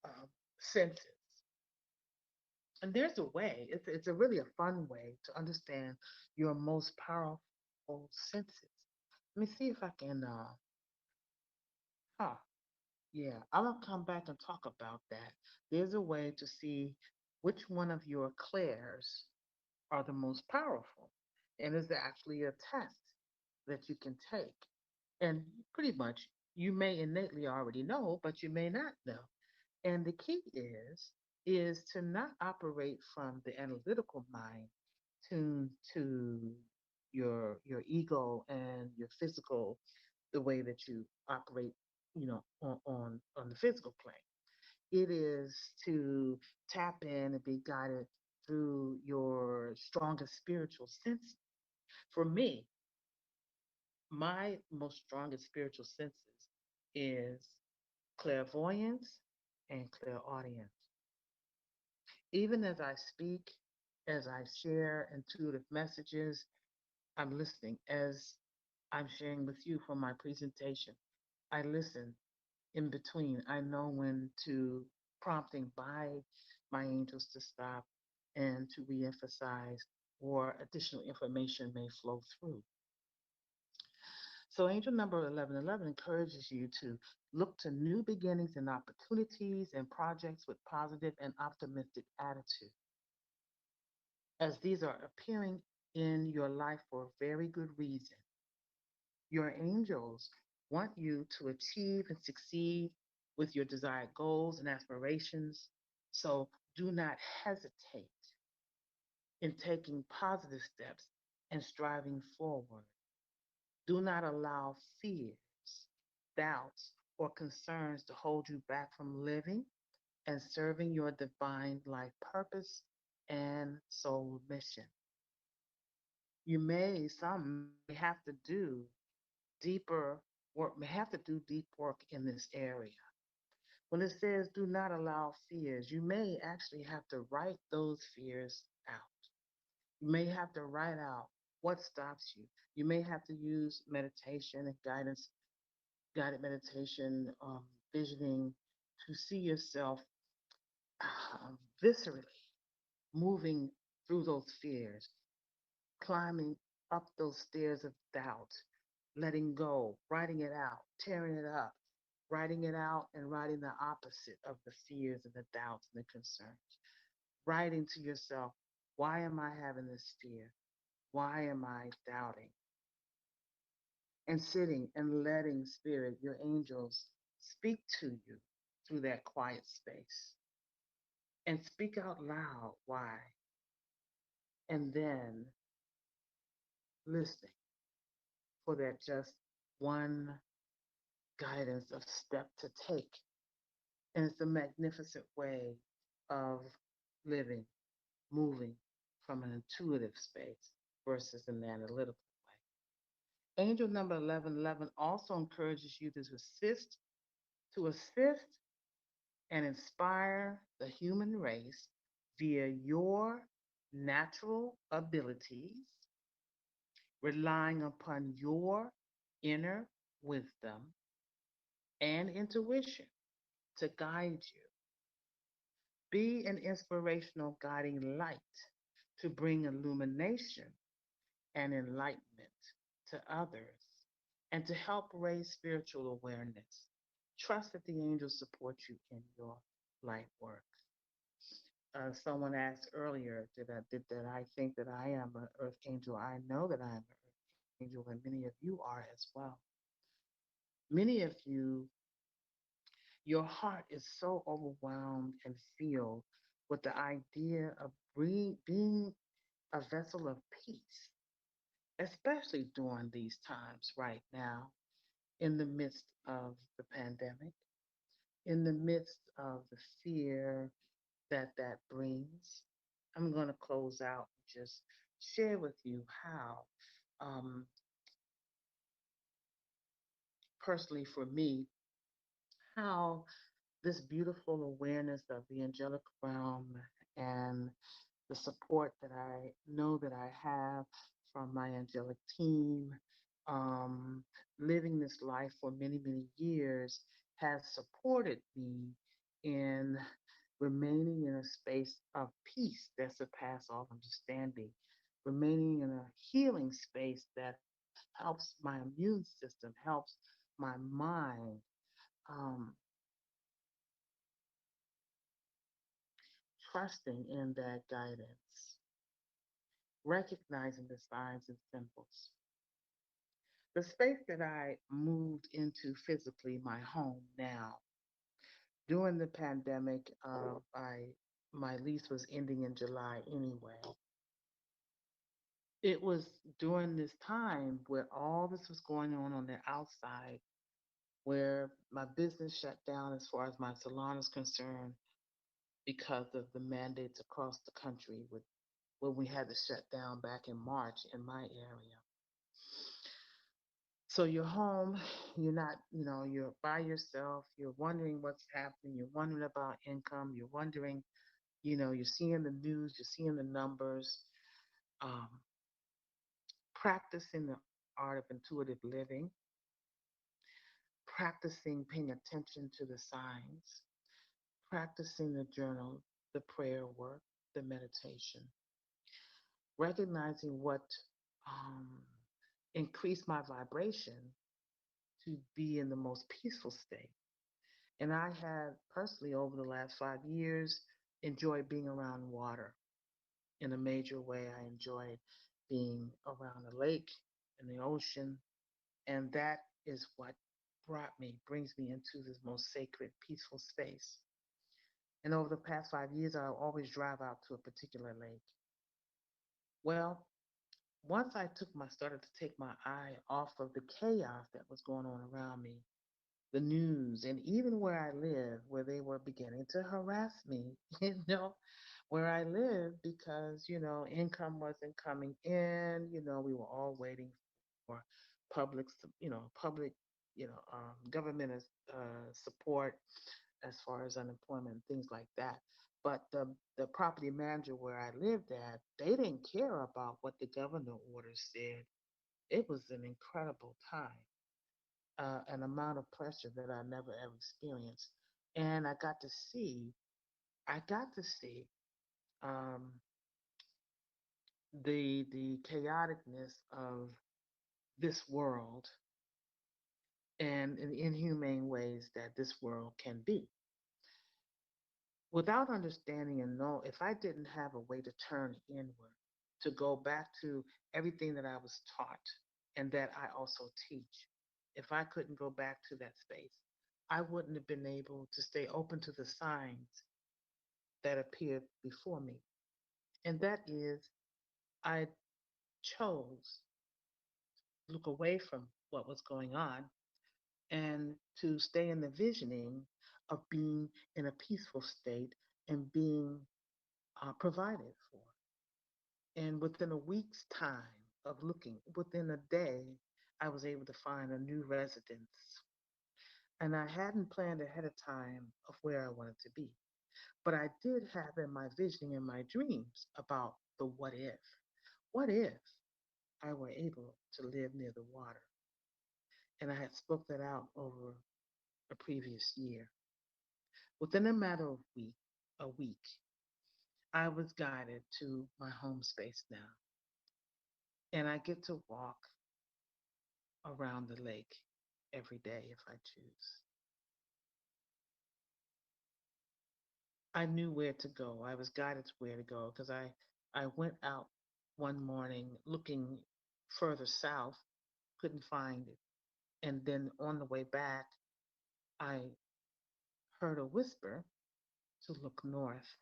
um, senses. And there's a way, it's a really a fun way to understand your most powerful senses. Let me see if I can, huh, yeah, I'm gonna come back and talk about that. There's a way to see which one of your clairs are the most powerful. And it's actually a test that you can take. And pretty much you may innately already know, but you may not know. And the key is to not operate from the analytical mind to your ego and your physical, the way that you operate, on the physical plane. It is to tap in and be guided through your strongest spiritual sense. For me, my most strongest spiritual senses is clairvoyance and clairaudience. Even as I speak, as I share intuitive messages, I'm listening. As I'm sharing with you from my presentation, I listen in between. I know when to prompting by my angels to stop and to reemphasize, or additional information may flow through. So angel number 1111 encourages you to look to new beginnings and opportunities and projects with positive and optimistic attitude, as these are appearing in your life for a very good reason. Your angels want you to achieve and succeed with your desired goals and aspirations. So do not hesitate in taking positive steps and striving forward. Do not allow fears, doubts, or concerns to hold you back from living and serving your divine life purpose and soul mission. Some may have to do deeper work, may have to do deep work in this area. When it says do not allow fears, you may actually have to write those fears out. You may have to write out what stops you. You may have to use meditation and guidance, guided meditation, visioning to see yourself viscerally moving through those fears, climbing up those stairs of doubt, letting go, writing it out, tearing it up, writing it out and writing the opposite of the fears and the doubts and the concerns. Writing to yourself, why am I having this fear? Why am I doubting? And sitting and letting spirit, your angels, speak to you through that quiet space. And speak out loud why. And then listening for that just one guidance of step to take. And it's a magnificent way of living, moving from an intuitive space versus an analytical way. Angel number 1111 also encourages you to assist and inspire the human race via your natural abilities, relying upon your inner wisdom and intuition to guide you. Be an inspirational guiding light to bring illumination and enlightenment to others and to help raise spiritual awareness. Trust that the angels support you in your life work. Someone asked earlier, did I think that I am an earth angel? I know that I am an earth angel, and many of you are as well. Many of you, your heart is so overwhelmed and filled with the idea of being a vessel of peace, especially during these times right now, in the midst of the pandemic, in the midst of the fear that brings. I'm going to close out and just share with you how, um, personally for me, how this beautiful awareness of the angelic realm and the support that I know that I have from my angelic team, um, living this life for many, many years has supported me in remaining in a space of peace that surpasses all understanding, remaining in a healing space that helps my immune system, helps my mind, um, trusting in that guidance, recognizing the signs and symbols. The space that I moved into physically, my home now, during the pandemic, my lease was ending in July anyway. It was during this time where all this was going on the outside, where my business shut down as far as my salon is concerned because of the mandates across the country with when we had to shut down back in March in my area. So you're home, you're not, you're by yourself, you're wondering what's happening, you're wondering about income, you're wondering, you're seeing the news, you're seeing the numbers, um, practicing the art of intuitive living, practicing paying attention to the signs, practicing the journal, the prayer work, the meditation, recognizing what um, increased my vibration to be in the most peaceful state. And I had personally, over the last 5 years, enjoyed being around water in a major way. I enjoyed being around the lake and the ocean. And that is what brings me into this most sacred, peaceful space. And over the past 5 years, I always drive out to a particular lake. Well, once started to take my eye off of the chaos that was going on around me, the news, and even where I live, where they were beginning to harass me, where I live because, income wasn't coming in, we were all waiting for public, government support as far as unemployment and things like that. But the property manager where I lived at, they didn't care about what the governor orders said. It was an incredible time, an amount of pressure that I never ever experienced. And I got to see um, the chaoticness of this world and in inhumane ways that this world can be. Without understanding and know, if I didn't have a way to turn inward, to go back to everything that I was taught and that I also teach, if I couldn't go back to that space, I wouldn't have been able to stay open to the signs that appeared before me. And that is, I chose to look away from what was going on and to stay in the visioning of being in a peaceful state and being provided for. And within a week's time of looking, within a day, I was able to find a new residence. And I hadn't planned ahead of time of where I wanted to be. But I did have in my visioning and my dreams about the what if. What if I were able to live near the water? And I had spoke that out over a previous year. Within a matter of a week, I was guided to my home space now. And I get to walk around the lake every day if I choose. I knew where to go. I was guided to where to go because I went out one morning looking further south, couldn't find it. And then on the way back, I heard a whisper to look north.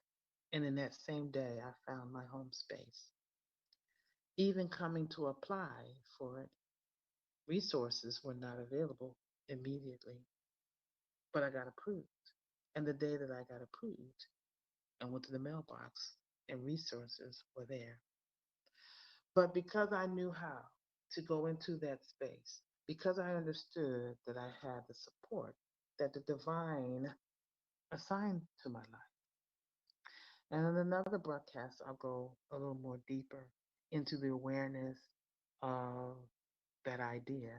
And in that same day, I found my home space. Even coming to apply for it, resources were not available immediately, but I got approved. And the day that I got approved, I went to the mailbox and resources were there. But because I knew how to go into that space, because I understood that I had the support that the divine assigned to my life. And in another broadcast, I'll go a little more deeper into the awareness of that idea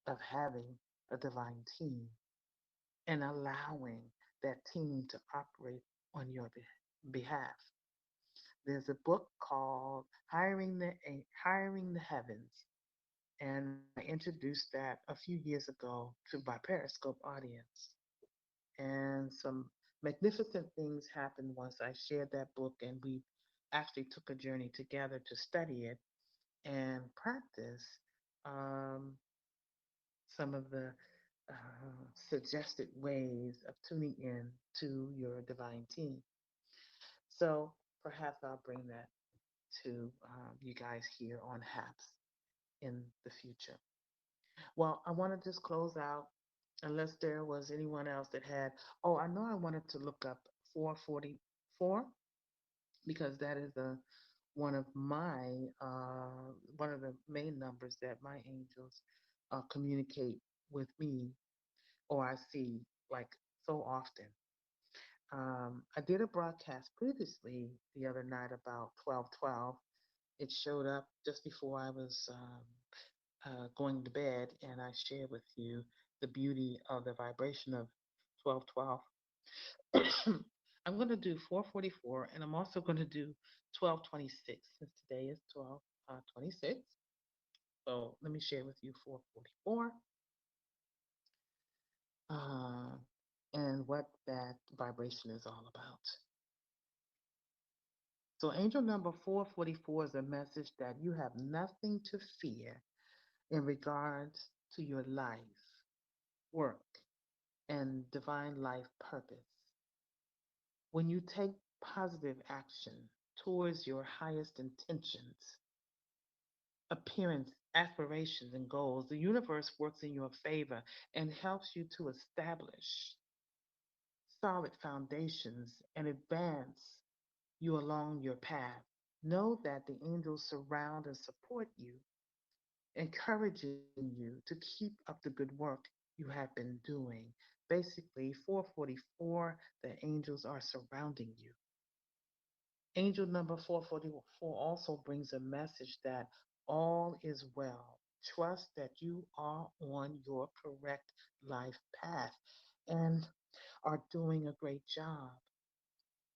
of having a divine team and allowing that team to operate on your behalf. There's a book called Hiring the Heavens, and I introduced that a few years ago to my Periscope audience. And some magnificent things happened once I shared that book, and we actually took a journey together to study it and practice um, some of the suggested ways of tuning in to your divine team. So perhaps I'll bring that to you guys here on HAPS in the future. Well, I want to just close out, unless there was anyone else that had. Oh, I know I wanted to look up 444 because that is one of my one of the main numbers that my angels communicate with me or I see like so often. I did a broadcast previously the other night about 1212. It showed up just before I was going to bed, and I shared with you the beauty of the vibration of 1212. I'm going to do 444, and I'm also going to do 1226 since today is 1226. So let me share with you 444 uh, and what that vibration is all about. So, angel number 444 is a message that you have nothing to fear in regards to your life, work, and divine life purpose. When you take positive action towards your highest intentions, appearance, aspirations, and goals, the universe works in your favor and helps you to establish solid foundations and advance you along your path. Know that the angels surround and support you, encouraging you to keep up the good work you have been doing. Basically, 444, the angels are surrounding you. Angel number 444 also brings a message that all is well. Trust that you are on your correct life path and are doing a great job.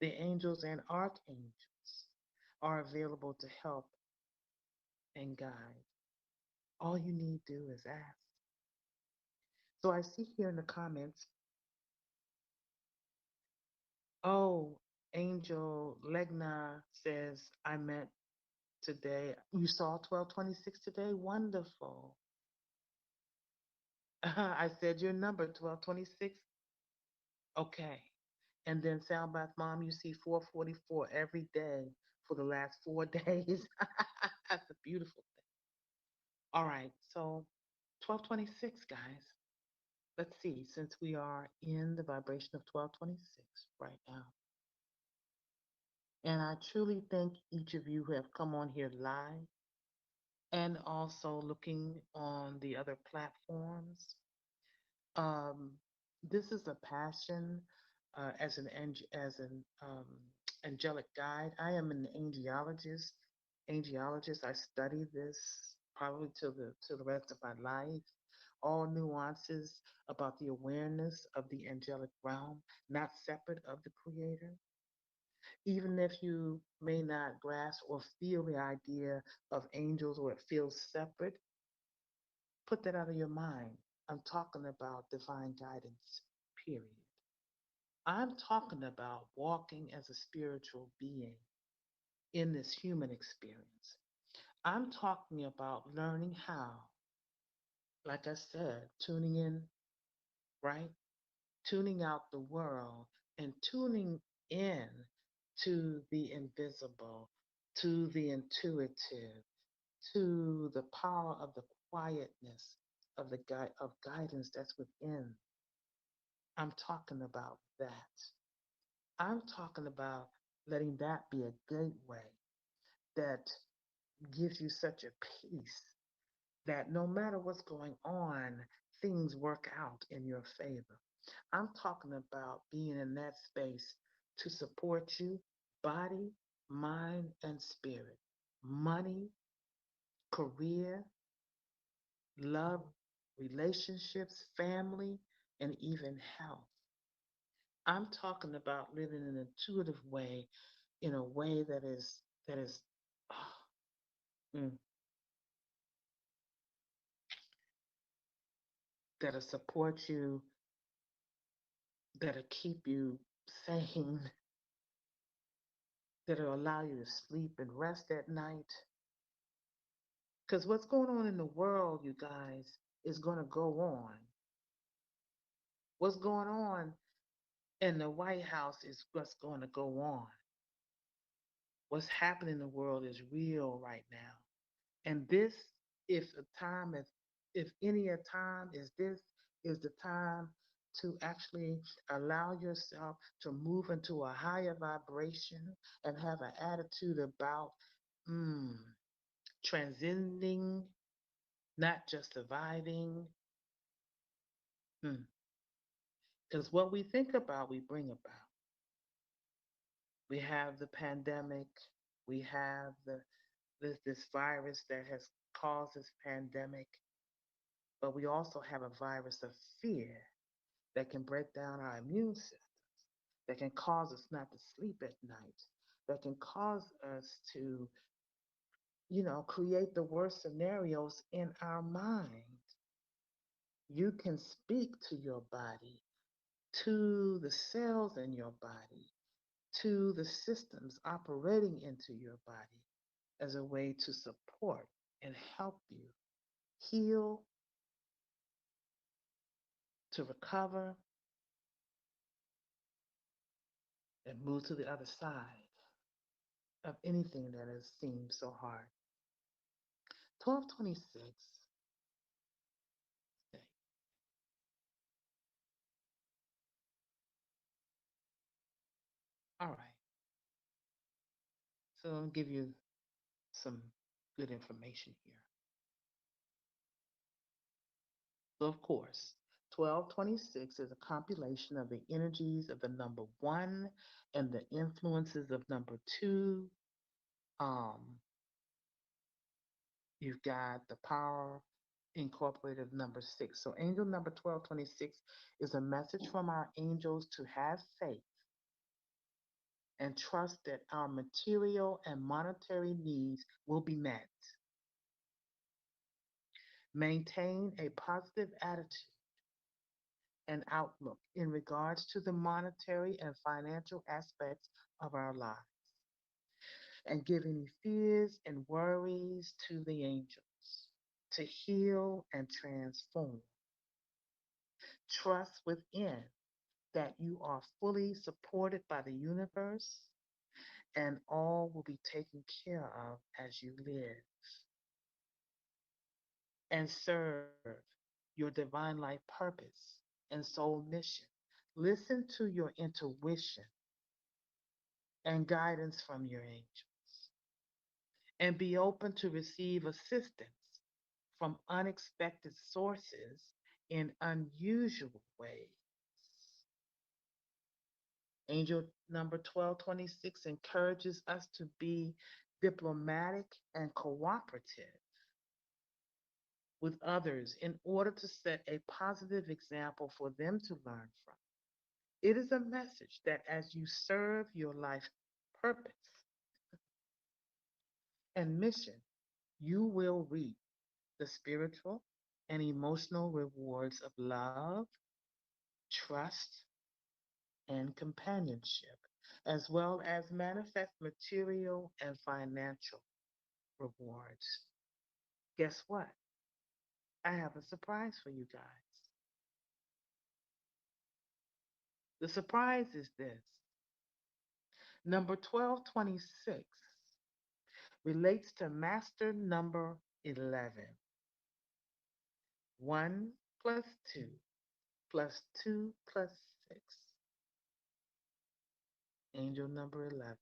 The angels and archangels are available to help and guide. All you need to do is ask. So I see here in the comments, oh, Angel Legna says, I met today. You saw 1226 today? Wonderful. I said your number, 1226. Okay. And then Soundbath Mom, you see 444 every day for the last 4 days. That's a beautiful thing. All right. So 1226, guys. Let's see, since we are in the vibration of 1226 right now. And I truly thank each of you who have come on here live and also looking on the other platforms. Um, this is a passion as an angelic guide. I am an angiologist. Angiologist. I study this probably till the rest of my life. All nuances about the awareness of the angelic realm, not separate of the Creator. Even if you may not grasp or feel the idea of angels or it feels separate, Put that out of your mind. I'm talking about divine guidance, period. I'm talking about walking as a spiritual being in this human experience. I'm talking about learning how, like I said, tuning in, right? Tuning out the world and tuning in to the invisible, to the intuitive, to the power of the quietness of the of guidance that's within. I'm talking about that. I'm talking about letting that be a gateway that gives you such a peace that no matter what's going on, things work out in your favor. I'm talking about being in that space to support you, body, mind, and spirit, money, career, love, relationships, family, and even health. I'm talking about living in an intuitive way, in a way that is mm, that'll support you, that'll keep you sane, that'll allow you to sleep and rest at night. Because what's going on in the world, you guys, is going to go on. What's going on in the White House is what's going to go on. What's happening in the world is real right now. And this, if a time is, if any a time is this, is the time to actually allow yourself to move into a higher vibration and have an attitude about mm, transcending, not just surviving. Because what we think about, we bring about. We have the pandemic. We have this virus that has caused this pandemic, but we also have a virus of fear that can break down our immune system, that can cause us not to sleep at night, that can cause us to, create the worst scenarios in our mind. You can speak to your body, to the cells in your body, to the systems operating into your body as a way to support and help you heal, to recover, and move to the other side of anything that has seemed so hard. 1226. Okay. All right. So I'll give you some good information here. So, of course, 1226 is a compilation of the energies of the number one and the influences of number two. Um, you've got the power incorporated number six. So, angel number 1226 is a message from our angels to have faith and trust that our material and monetary needs will be met. Maintain a positive attitude and outlook in regards to the monetary and financial aspects of our lives, and give any fears and worries to the angels to heal and transform. Trust within that you are fully supported by the universe and all will be taken care of as you live and serve your divine life purpose and soul mission. Listen to your intuition and guidance from your angels, and be open to receive assistance from unexpected sources in unusual ways. Angel number 1226 encourages us to be diplomatic and cooperative with others in order to set a positive example for them to learn from. It is a message that as you serve your life purpose and mission, you will reap the spiritual, and emotional rewards of love, trust, and companionship, as well as manifest material and financial rewards. Guess what? I have a surprise for you guys. The surprise is this: number 1226 relates to master number 11. 1 plus 2 plus 2 plus 6. Angel number 11.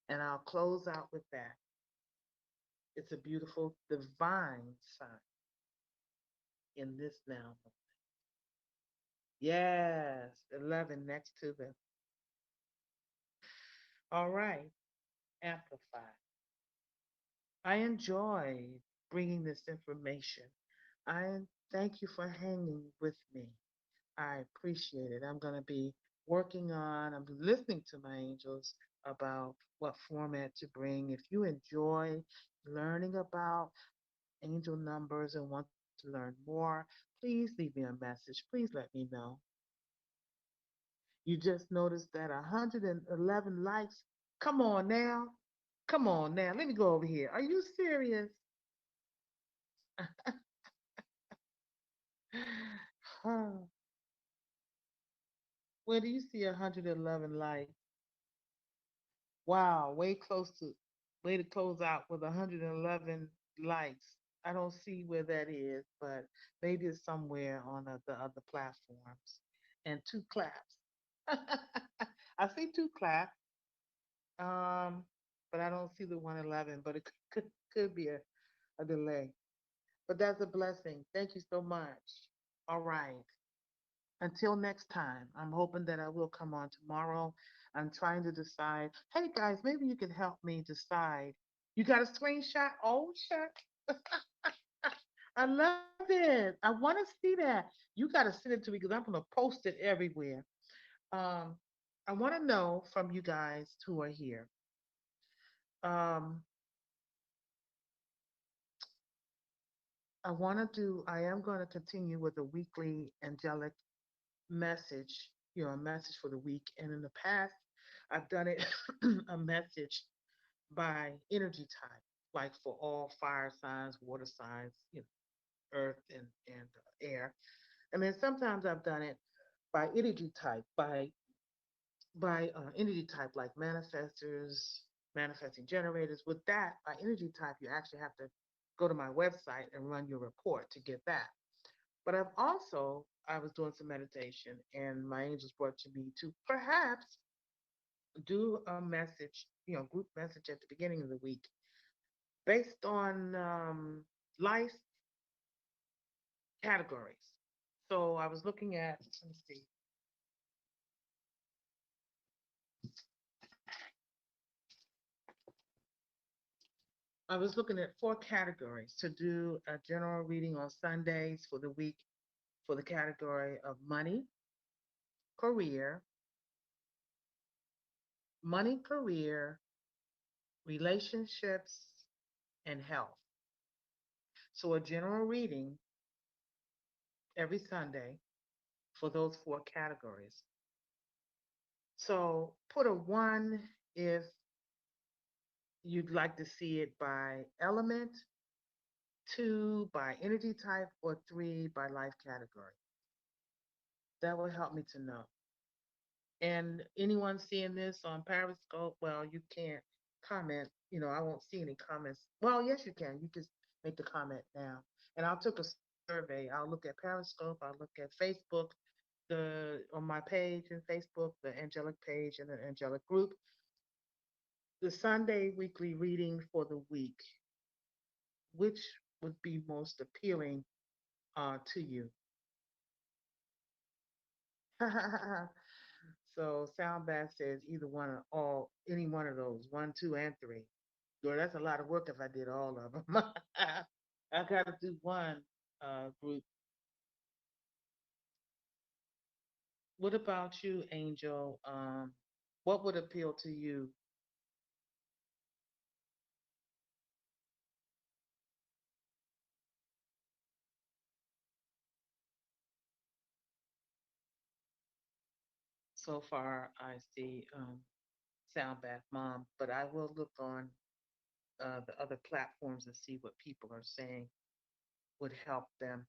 And I'll close out with that. It's a beautiful divine sign in this now. Yes, 11 next to the. All right, amplify. I enjoy bringing this information. I thank you for hanging with me. I appreciate it. I'm going to be I'm listening to my angels about what format to bring. If you enjoy learning about angel numbers and want to learn more, please leave me a message. Please let me know. You just noticed that 111 likes. Come on now. Come on now. Let me go over here. Are you serious? Where do you see 111 likes? Wow, way to close out with 111 likes. I don't see where that is, but maybe it's somewhere on the other platforms. And two claps. I see two claps, um, but I don't see the 111. But it could be a delay. But that's a blessing. Thank you so much. All right. Until next time, I'm hoping that I will come on tomorrow. I'm trying to decide. Hey guys, maybe you can help me decide. You got a screenshot? Oh, shucks. I love it. I want to see that. You got to send it to me because I'm going to post it everywhere. Um, I want to know from you guys who are here. Um, I am going to continue with a weekly angelic message, a message for the week. And in the past, I've done it a message by energy type, like for all fire signs, water signs, earth and air. And then sometimes I've done it by energy type, by energy type, like manifestors, manifesting generators. With that, by energy type, you actually have to go to my website and run your report to get that. But I was doing some meditation, and my angels brought to me to perhaps do a message, group message at the beginning of the week based on life categories. So I was looking at, let me see, I was looking at four categories to do a general reading on Sundays for the week for the category of career, career, relationships, and health. So a general reading every Sunday for those four categories. So put a one if you'd like to see it by element, two by energy type, or three by life category. That will help me to know. And anyone seeing this on Periscope, well, you can't comment. I won't see any comments. Well, yes, you can. You just make the comment now. And I'll take a survey. I'll look at Periscope. I'll look at Facebook, the on my page in Facebook, the angelic page and the angelic group. The Sunday weekly reading for the week, which would be most appealing to you? So Sound Bath says either one or all, any one of those, one, two, and three. Girl, that's a lot of work if I did all of them. I got to do one group. What about you, Angel? What would appeal to you? So far, I see Sound Bath Mom, but I will look on the other platforms and see what people are saying would help them.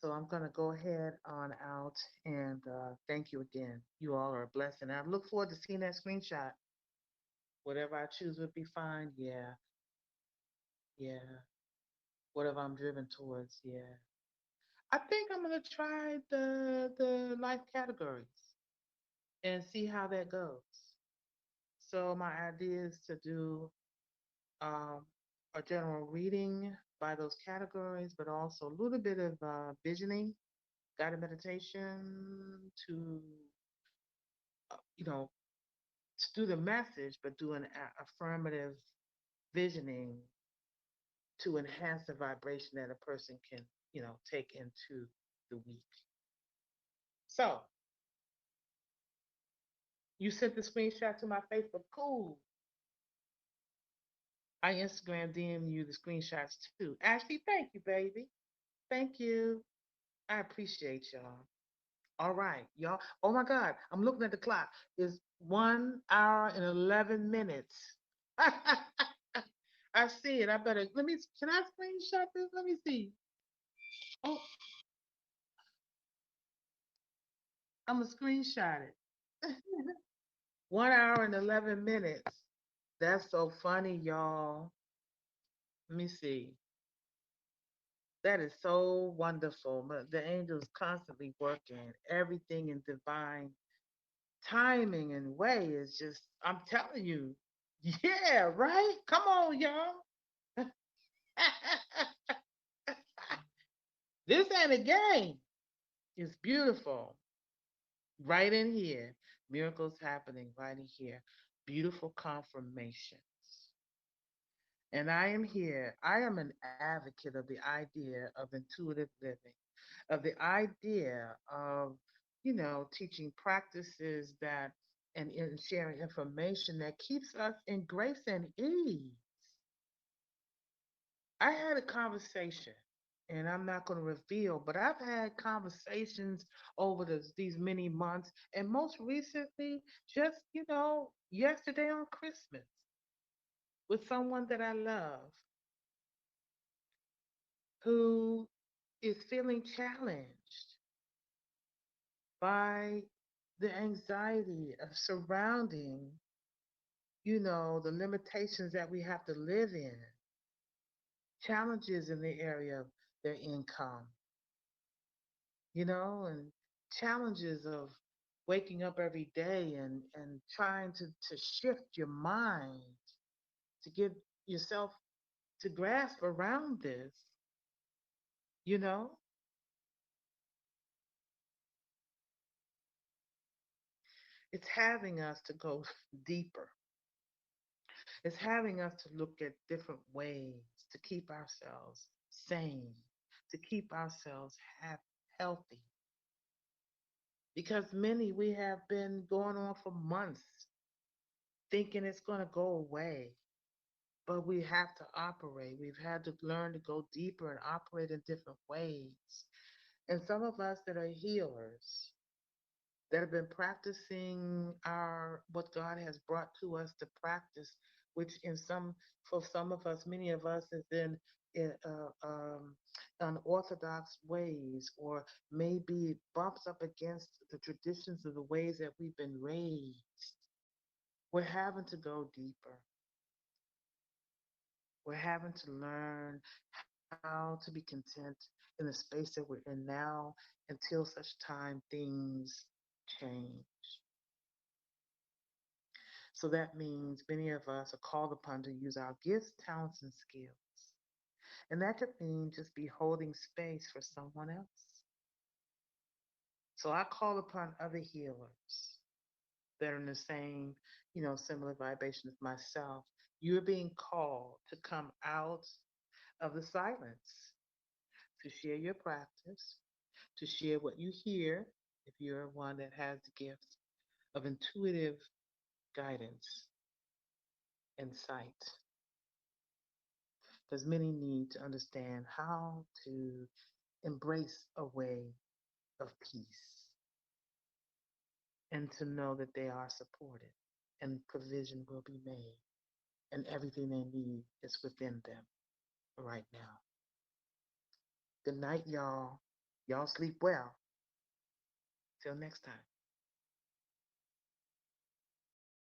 So I'm going to go ahead on out and thank you again. You all are a blessing. I look forward to seeing that screenshot. Whatever I choose would be fine. Yeah, yeah. Whatever I'm driven towards. Yeah. I think I'm gonna try the life categories and see how that goes. So my idea is to do um, a general reading by those categories, but also a little bit of visioning, guided meditation to you know to do the message, but do an affirmative visioning to enhance the vibration that a person can take into the week. So you sent the screenshot to my Facebook. Cool. I Instagram DM you the screenshots too. Ashley, thank you, baby. Thank you. I appreciate y'all. All right, y'all. Oh my God, I'm looking at the clock. It's 1 hour and 11 minutes. I see it. I better let me. Can I screenshot this? Let me see. Oh, I'm gonna screenshot it. 1 hour and 11 minutes. That's so funny, y'all. Let me see. That is so wonderful. But the angels constantly working, everything in divine timing and way is just, I'm telling you, yeah, right? Come on, y'all. This ain't a game. It's beautiful. Right in here. Miracles happening right in here. Beautiful confirmations. And I am here. I am an advocate of the idea of intuitive living, of the idea of, teaching practices that and sharing information that keeps us in grace and ease. I had a conversation, and I'm not going to reveal, but I've had conversations over these many months, and most recently, just, yesterday on Christmas with someone that I love who is feeling challenged by the anxiety of surrounding, the limitations that we have to live in, challenges in the area of their income, and challenges of waking up every day and trying to shift your mind to get yourself to grasp around this, you know, it's having us to go deeper. It's having us to look at different ways to keep ourselves sane, to keep ourselves healthy. Because many we have been going on for months thinking it's going to go away. But we have to operate. We've had to learn to go deeper and operate in different ways. And some of us that are healers, that have been practicing our what God has brought to us to practice, which for some of us, many of us, has been unorthodox ways, or maybe bumps up against the traditions of the ways that we've been raised. We're having to go deeper. We're having to learn how to be content in the space that we're in now until such time things change. So that means many of us are called upon to use our gifts, talents, and skills. And that could mean just be holding space for someone else. So I call upon other healers that are in the same, similar vibration as myself. You're being called to come out of the silence, to share your practice, to share what you hear, if you're one that has the gift of intuitive guidance and sight. Because many need to understand how to embrace a way of peace. and to know that they are supported and provision will be made and everything they need is within them right now. Good night, y'all. Y'all sleep well. Till next time.